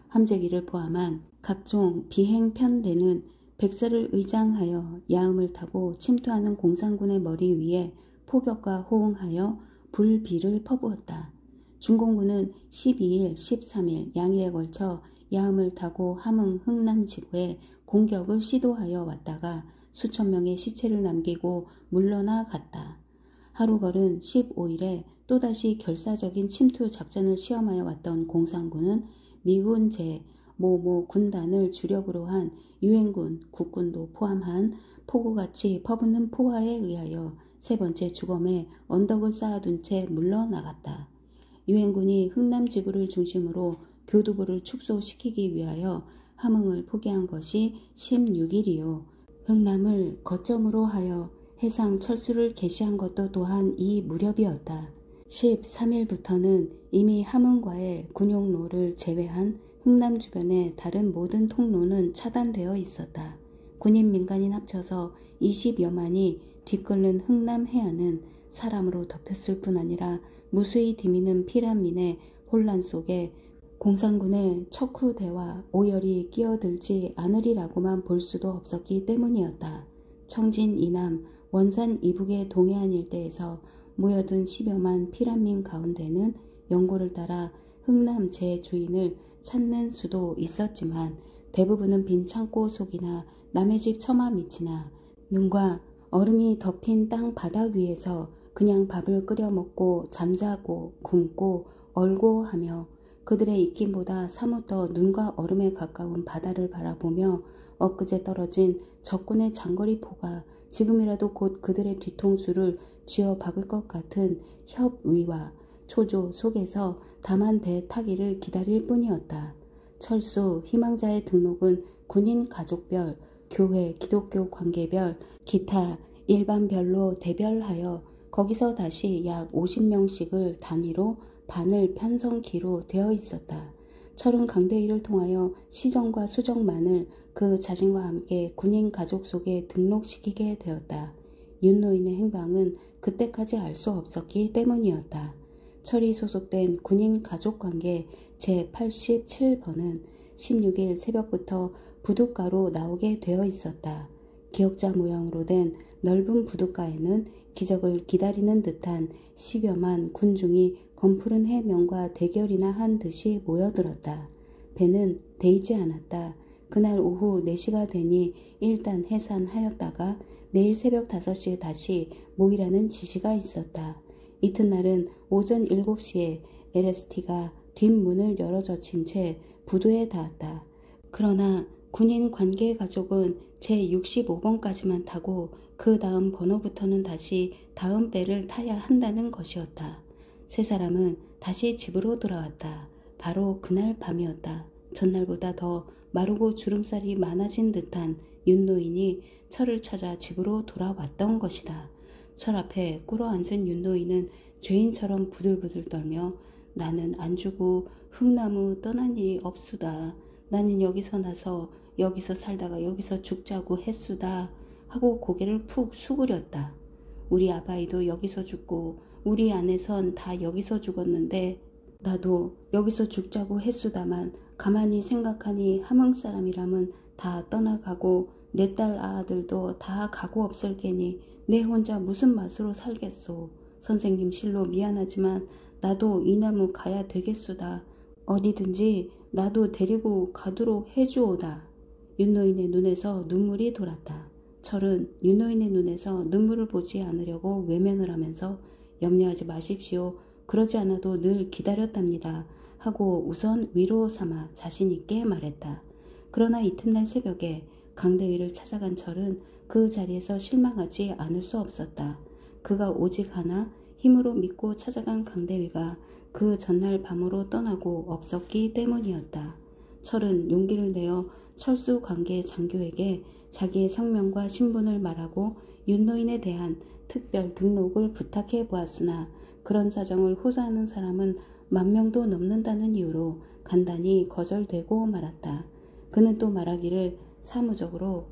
함재기를 포함한 각종 비행편대는 백설을 의장하여 야음을 타고 침투하는 공산군의 머리 위에 포격과 호응하여 불비를 퍼부었다. 중공군은 12일, 13일 양일에 걸쳐 야음을 타고 함흥 흥남 지구에 공격을 시도하여 왔다가 수천 명의 시체를 남기고 물러나 갔다. 하루 걸은 15일에 또다시 결사적인 침투 작전을 시험하여 왔던 공산군은 미군 제 모모 군단을 주력으로 한 유엔군 국군도 포함한 폭우같이 퍼붓는 포화에 의하여 세 번째 주검에 언덕을 쌓아둔 채 물러나갔다. 유엔군이 흥남 지구를 중심으로 교두보를 축소시키기 위하여 함흥을 포기한 것이 16일이요. 흥남을 거점으로 하여 해상 철수를 개시한 것도 또한 이 무렵이었다. 13일부터는 이미 함흥과의 군용로를 제외한 흥남 주변의 다른 모든 통로는 차단되어 있었다. 군인 민간인 합쳐서 20여만이 뒤끓는 흥남 해안은 사람으로 덮였을 뿐 아니라 무수히 디미는 피란민의 혼란 속에 공산군의 척후대와 오열이 끼어들지 않으리라고만 볼 수도 없었기 때문이었다. 청진 이남, 원산 이북의 동해안 일대에서 모여든 10여만 피란민 가운데는 영고를 따라 흥남 제주인을 찾는 수도 있었지만 대부분은 빈 창고 속이나 남의 집 처마 밑이나 눈과 얼음이 덮인 땅 바닥 위에서 그냥 밥을 끓여 먹고 잠자고 굶고 얼고 하며 그들의 입김보다 사뭇 더 눈과 얼음에 가까운 바다를 바라보며 엊그제 떨어진 적군의 장거리포가 지금이라도 곧 그들의 뒤통수를 쥐어 박을 것 같은 협의와 초조 속에서 다만 배 타기를 기다릴 뿐이었다. 철수 희망자의 등록은 군인 가족별, 교회, 기독교 관계별, 기타 일반별로 대별하여 거기서 다시 약 50명씩을 단위로 반을 편성키로 되어 있었다. 철은 강대위를 통하여 시정과 수정만을 그 자신과 함께 군인 가족 속에 등록시키게 되었다. 윤노인의 행방은 그때까지 알 수 없었기 때문이었다. 철이 소속된 군인 가족관계 제87번은 16일 새벽부터 부둣가로 나오게 되어 있었다. 기역자 모양으로 된 넓은 부둣가에는 기적을 기다리는 듯한 10여만 군중이 검푸른 해명과 대결이나 한 듯이 모여들었다. 배는 데이지 않았다. 그날 오후 4시가 되니 일단 해산하였다가 내일 새벽 5시에 다시 모이라는 지시가 있었다. 이튿날은 오전 7시에 LST가 뒷문을 열어젖힌 채 부두에 닿았다. 그러나 군인 관계 가족은 제65번까지만 타고 그 다음 번호부터는 다시 다음 배를 타야 한다는 것이었다. 세 사람은 다시 집으로 돌아왔다. 바로 그날 밤이었다. 전날보다 더 마르고 주름살이 많아진 듯한 윤노인이 철을 찾아 집으로 돌아왔던 것이다. 철 앞에 꿇어앉은 윤노인은 죄인처럼 부들부들 떨며 나는 안 주고 흥나무 떠난 일이 없수다. 나는 여기서 나서 여기서 살다가 여기서 죽자고 했수다 하고 고개를 푹 수그렸다. 우리 아바이도 여기서 죽고 우리 아내선 다 여기서 죽었는데 나도 여기서 죽자고 했수다만 가만히 생각하니 함흥 사람이라면 다 떠나가고 내 딸 아들도 다 가고 없을 게니 내 혼자 무슨 맛으로 살겠소. 선생님 실로 미안하지만 나도 이 나무 가야 되겠수다. 어디든지 나도 데리고 가도록 해주오다. 윤노인의 눈에서 눈물이 돌았다. 철은 윤노인의 눈에서 눈물을 보지 않으려고 외면을 하면서 염려하지 마십시오. 그러지 않아도 늘 기다렸답니다. 하고 우선 위로 삼아 자신있게 말했다. 그러나 이튿날 새벽에 강대위를 찾아간 철은 그 자리에서 실망하지 않을 수 없었다. 그가 오직 하나 힘으로 믿고 찾아간 강대위가 그 전날 밤으로 떠나고 없었기 때문이었다. 철은 용기를 내어 철수 관계 장교에게 자기의 성명과 신분을 말하고 윤노인에 대한 특별 등록을 부탁해 보았으나 그런 사정을 호소하는 사람은 10,000명도 넘는다는 이유로 간단히 거절되고 말았다. 그는 또 말하기를 사무적으로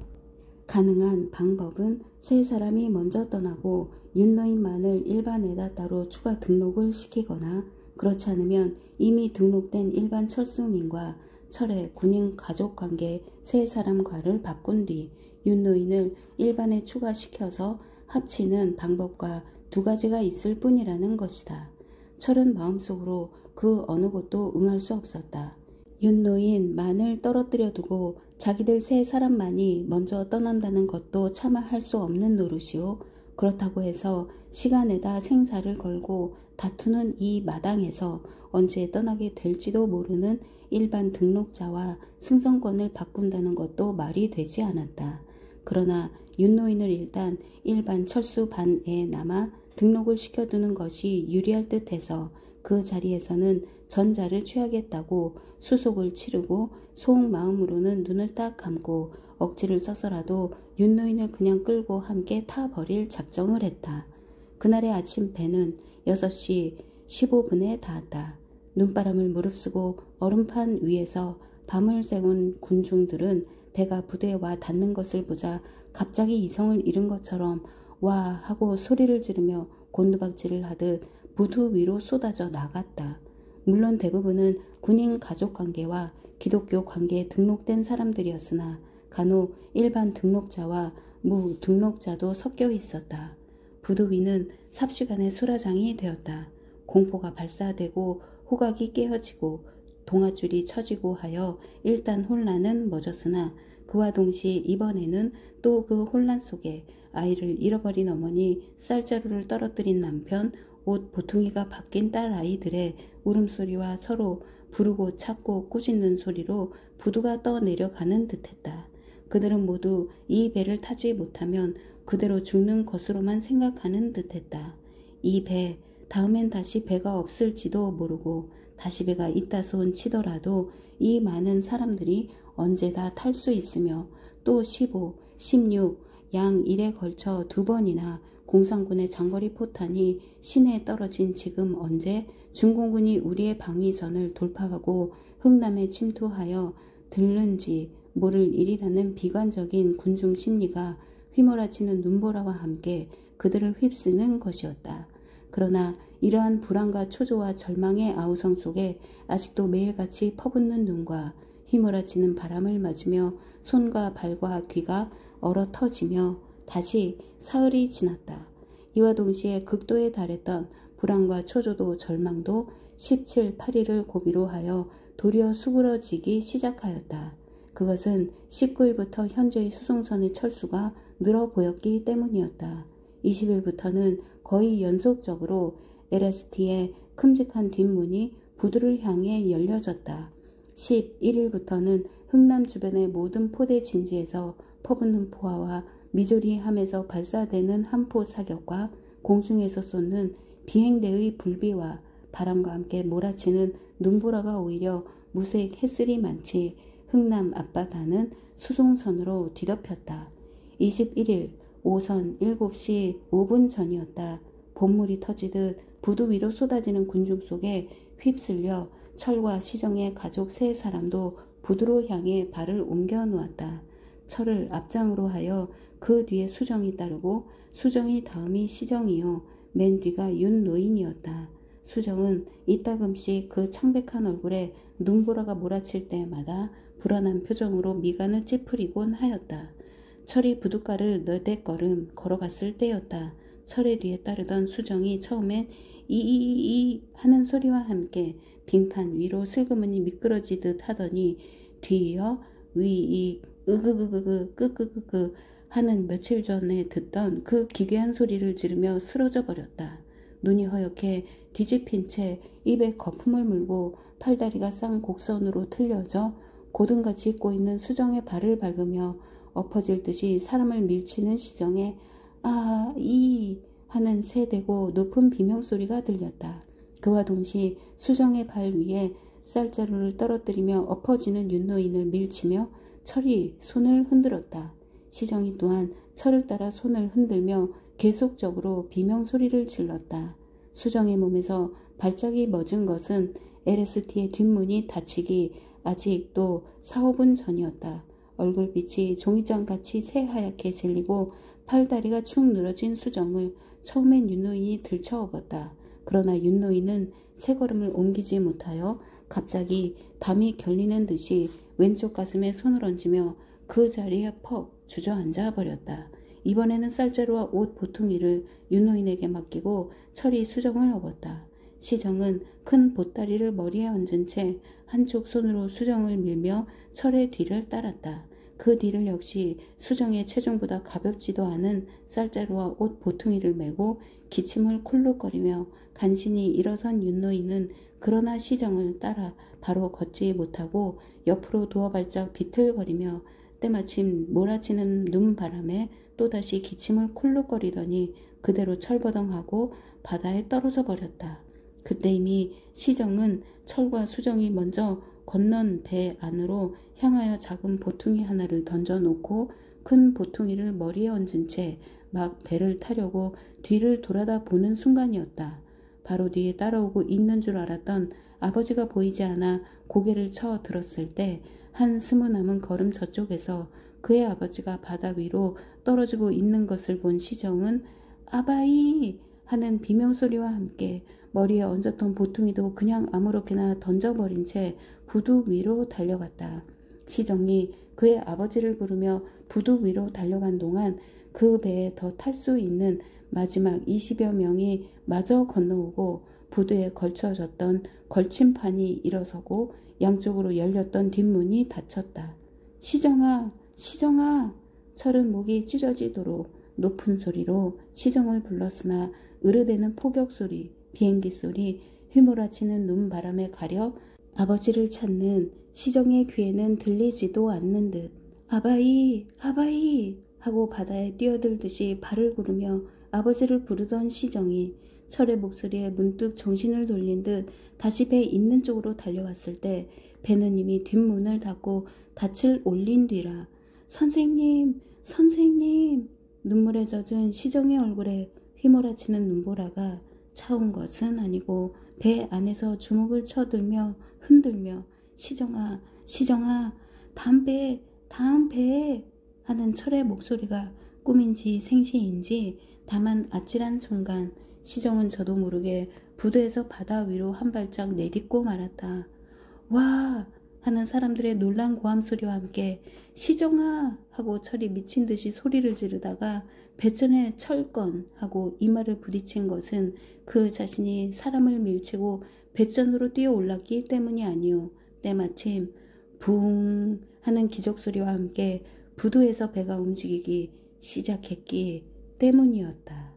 가능한 방법은 세 사람이 먼저 떠나고 윤노인만을 일반에다 따로 추가 등록을 시키거나 그렇지 않으면 이미 등록된 일반 철수민과 철의 군인 가족관계 세 사람과를 바꾼 뒤 윤노인을 일반에 추가시켜서 합치는 방법과 2가지가 있을 뿐이라는 것이다. 철은 마음속으로 그 어느 것도 응할 수 없었다. 윤노인만을 떨어뜨려 두고 자기들 세 사람만이 먼저 떠난다는 것도 차마 할 수 없는 노릇이요. 그렇다고 해서 시간에다 생사를 걸고 다투는 이 마당에서 언제 떠나게 될지도 모르는 일반 등록자와 승선권을 바꾼다는 것도 말이 되지 않았다. 그러나 윤노인을 일단 일반 철수반에 남아 등록을 시켜두는 것이 유리할 듯해서 그 자리에서는 전자를 취하겠다고 수속을 치르고 속마음으로는 눈을 딱 감고 억지를 써서라도 윤노인을 그냥 끌고 함께 타버릴 작정을 했다. 그날의 아침 배는 6시 15분에 닿았다. 눈바람을 무릅쓰고 얼음판 위에서 밤을 새운 군중들은 배가 부대와 닿는 것을 보자 갑자기 이성을 잃은 것처럼 와 하고 소리를 지르며 곤두박질을 하듯 부두 위로 쏟아져 나갔다. 물론 대부분은 군인 가족관계와 기독교 관계에 등록된 사람들이었으나 간혹 일반 등록자와 무등록자도 섞여 있었다. 부두 위는 삽시간에 수라장이 되었다. 공포가 발사되고 호각이 깨어지고 동아줄이 쳐지고 하여 일단 혼란은 멎었으나 그와 동시에 이번에는 또 그 혼란 속에 아이를 잃어버린 어머니, 쌀자루를 떨어뜨린 남편, 옷 보퉁이가 바뀐 딸 아이들의 울음소리와 서로 부르고 찾고 꾸짖는 소리로 부두가 떠내려가는 듯했다. 그들은 모두 이 배를 타지 못하면 그대로 죽는 것으로만 생각하는 듯했다. 이 배, 다음엔 다시 배가 없을지도 모르고 다시 배가 있다손 치더라도 이 많은 사람들이 언제 다 탈 수 있으며 또 15, 16, 양 1에 걸쳐 2번이나 공산군의 장거리 포탄이 시내에 떨어진 지금 언제 중공군이 우리의 방위선을 돌파하고 흥남에 침투하여 들는지 모를 일이라는 비관적인 군중 심리가 휘몰아치는 눈보라와 함께 그들을 휩쓰는 것이었다. 그러나 이러한 불안과 초조와 절망의 아우성 속에 아직도 매일같이 퍼붓는 눈과 휘몰아치는 바람을 맞으며 손과 발과 귀가 얼어 터지며 다시 사흘이 지났다. 이와 동시에 극도에 달했던 불안과 초조도 절망도 17, 8일을 고비로 하여 도리어 수그러지기 시작하였다. 그것은 19일부터 현재의 수송선의 철수가 늘어 보였기 때문이었다. 20일부터는 거의 연속적으로 LST의 큼직한 뒷문이 부두를 향해 열려졌다. 11일부터는 흥남 주변의 모든 포대 진지에서 퍼붓는 포화와 미조리함에서 발사되는 함포 사격과 공중에서 쏟는 비행대의 불비와 바람과 함께 몰아치는 눈보라가 오히려 무색 햇슬이 많지 흥남 앞바다는 수송선으로 뒤덮였다. 21일 오선 7시 5분 전이었다. 봇물이 터지듯 부두 위로 쏟아지는 군중 속에 휩쓸려 철과 시정의 가족 3사람도 부두로 향해 발을 옮겨 놓았다. 철을 앞장으로 하여 그 뒤에 수정이 따르고 수정이 다음이 시정이요 맨 뒤가 윤노인이었다. 수정은 이따금씩 그 창백한 얼굴에 눈보라가 몰아칠 때마다 불안한 표정으로 미간을 찌푸리곤 하였다. 철이 부둣가를 너댓 걸음 걸어갔을 때였다. 철의 뒤에 따르던 수정이 처음엔 이이이 하는 소리와 함께 빙판 위로 슬그머니 미끄러지듯 하더니 뒤이어 위이 으그그그그 끄끄끄끄 하는 며칠 전에 듣던 그 기괴한 소리를 지르며 쓰러져 버렸다. 눈이 허옇게 뒤집힌 채 입에 거품을 물고 팔다리가 쌍곡선으로 틀려져 고등같이 잇고 있는 수정의 발을 밟으며 엎어질 듯이 사람을 밀치는 시정에 아, 이 하는 새되고 높은 비명소리가 들렸다. 그와 동시 수정의 발 위에 쌀자루를 떨어뜨리며 엎어지는 윤노인을 밀치며 철이 손을 흔들었다. 시정이 또한 철을 따라 손을 흔들며 계속적으로 비명소리를 질렀다. 수정의 몸에서 발작이 멎은 것은 LST의 뒷문이 닫히기 아직도 4~5분 전이었다. 얼굴빛이 종이장같이 새하얗게 질리고 팔다리가 축 늘어진 수정을 처음엔 윤노인이 들쳐업었다. 그러나 윤노인은 세 걸음을 옮기지 못하여 갑자기 담이 결리는 듯이 왼쪽 가슴에 손을 얹으며 그 자리에 퍽 주저앉아 버렸다. 이번에는 쌀자루와 옷 보퉁이를 윤노인에게 맡기고 철이 수정을 업었다. 시정은 큰 보따리를 머리에 얹은 채 한쪽 손으로 수정을 밀며 철의 뒤를 따랐다. 그 뒤를 역시 수정의 체중보다 가볍지도 않은 쌀자루와 옷 보퉁이를 메고 기침을 쿨룩거리며 간신히 일어선 윤노인은 그러나 시정을 따라 바로 걷지 못하고 옆으로 두어 발짝 비틀거리며 때마침 몰아치는 눈바람에 또다시 기침을 쿨룩거리더니 그대로 철버덩하고 바다에 떨어져 버렸다. 그때 이미 시정은 철과 수정이 먼저 건넌 배 안으로 향하여 작은 보퉁이 하나를 던져놓고 큰 보퉁이를 머리에 얹은 채 막 배를 타려고 뒤를 돌아다 보는 순간이었다. 바로 뒤에 따라오고 있는 줄 알았던 아버지가 보이지 않아 고개를 쳐 들었을 때 한 20 남은 걸음 저쪽에서 그의 아버지가 바다 위로 떨어지고 있는 것을 본 시정은 아바이 하는 비명소리와 함께 머리에 얹었던 보퉁이도 그냥 아무렇게나 던져버린 채 부두 위로 달려갔다. 시정이 그의 아버지를 부르며 부두 위로 달려간 동안 그 배에 더 탈 수 있는 마지막 20여 명이 마저 건너오고 부두에 걸쳐졌던 걸침판이 일어서고 양쪽으로 열렸던 뒷문이 닫혔다. 시정아, 시정아! 철은 목이 찢어지도록 높은 소리로 시정을 불렀으나 으르대는 포격소리, 비행기 소리, 휘몰아치는 눈바람에 가려 아버지를 찾는 시정의 귀에는 들리지도 않는 듯 아바이, 아바이 하고 바다에 뛰어들듯이 발을 구르며 아버지를 부르던 시정이 철의 목소리에 문득 정신을 돌린 듯 다시 배 있는 쪽으로 달려왔을 때 배는 이미 뒷문을 닫고 닻을 올린 뒤라. 선생님, 선생님! 눈물에 젖은 시정의 얼굴에 휘몰아치는 눈보라가 차온 것은 아니고 배 안에서 주먹을 쳐들며 흔들며 시정아, 시정아, 다음 배에 하는 철의 목소리가 꿈인지 생시인지 다만 아찔한 순간 시정은 저도 모르게 부두에서 바다 위로 한 발짝 내딛고 말았다. 와! 하는 사람들의 놀란 고함 소리와 함께 시정아! 하고 철이 미친 듯이 소리를 지르다가 배전에 철건 하고 이마를 부딪힌 것은 그 자신이 사람을 밀치고 배전으로 뛰어 올랐기 때문이 아니오. 때마침 붕 하는 기적소리와 함께 부두에서 배가 움직이기 시작했기 때문이었다.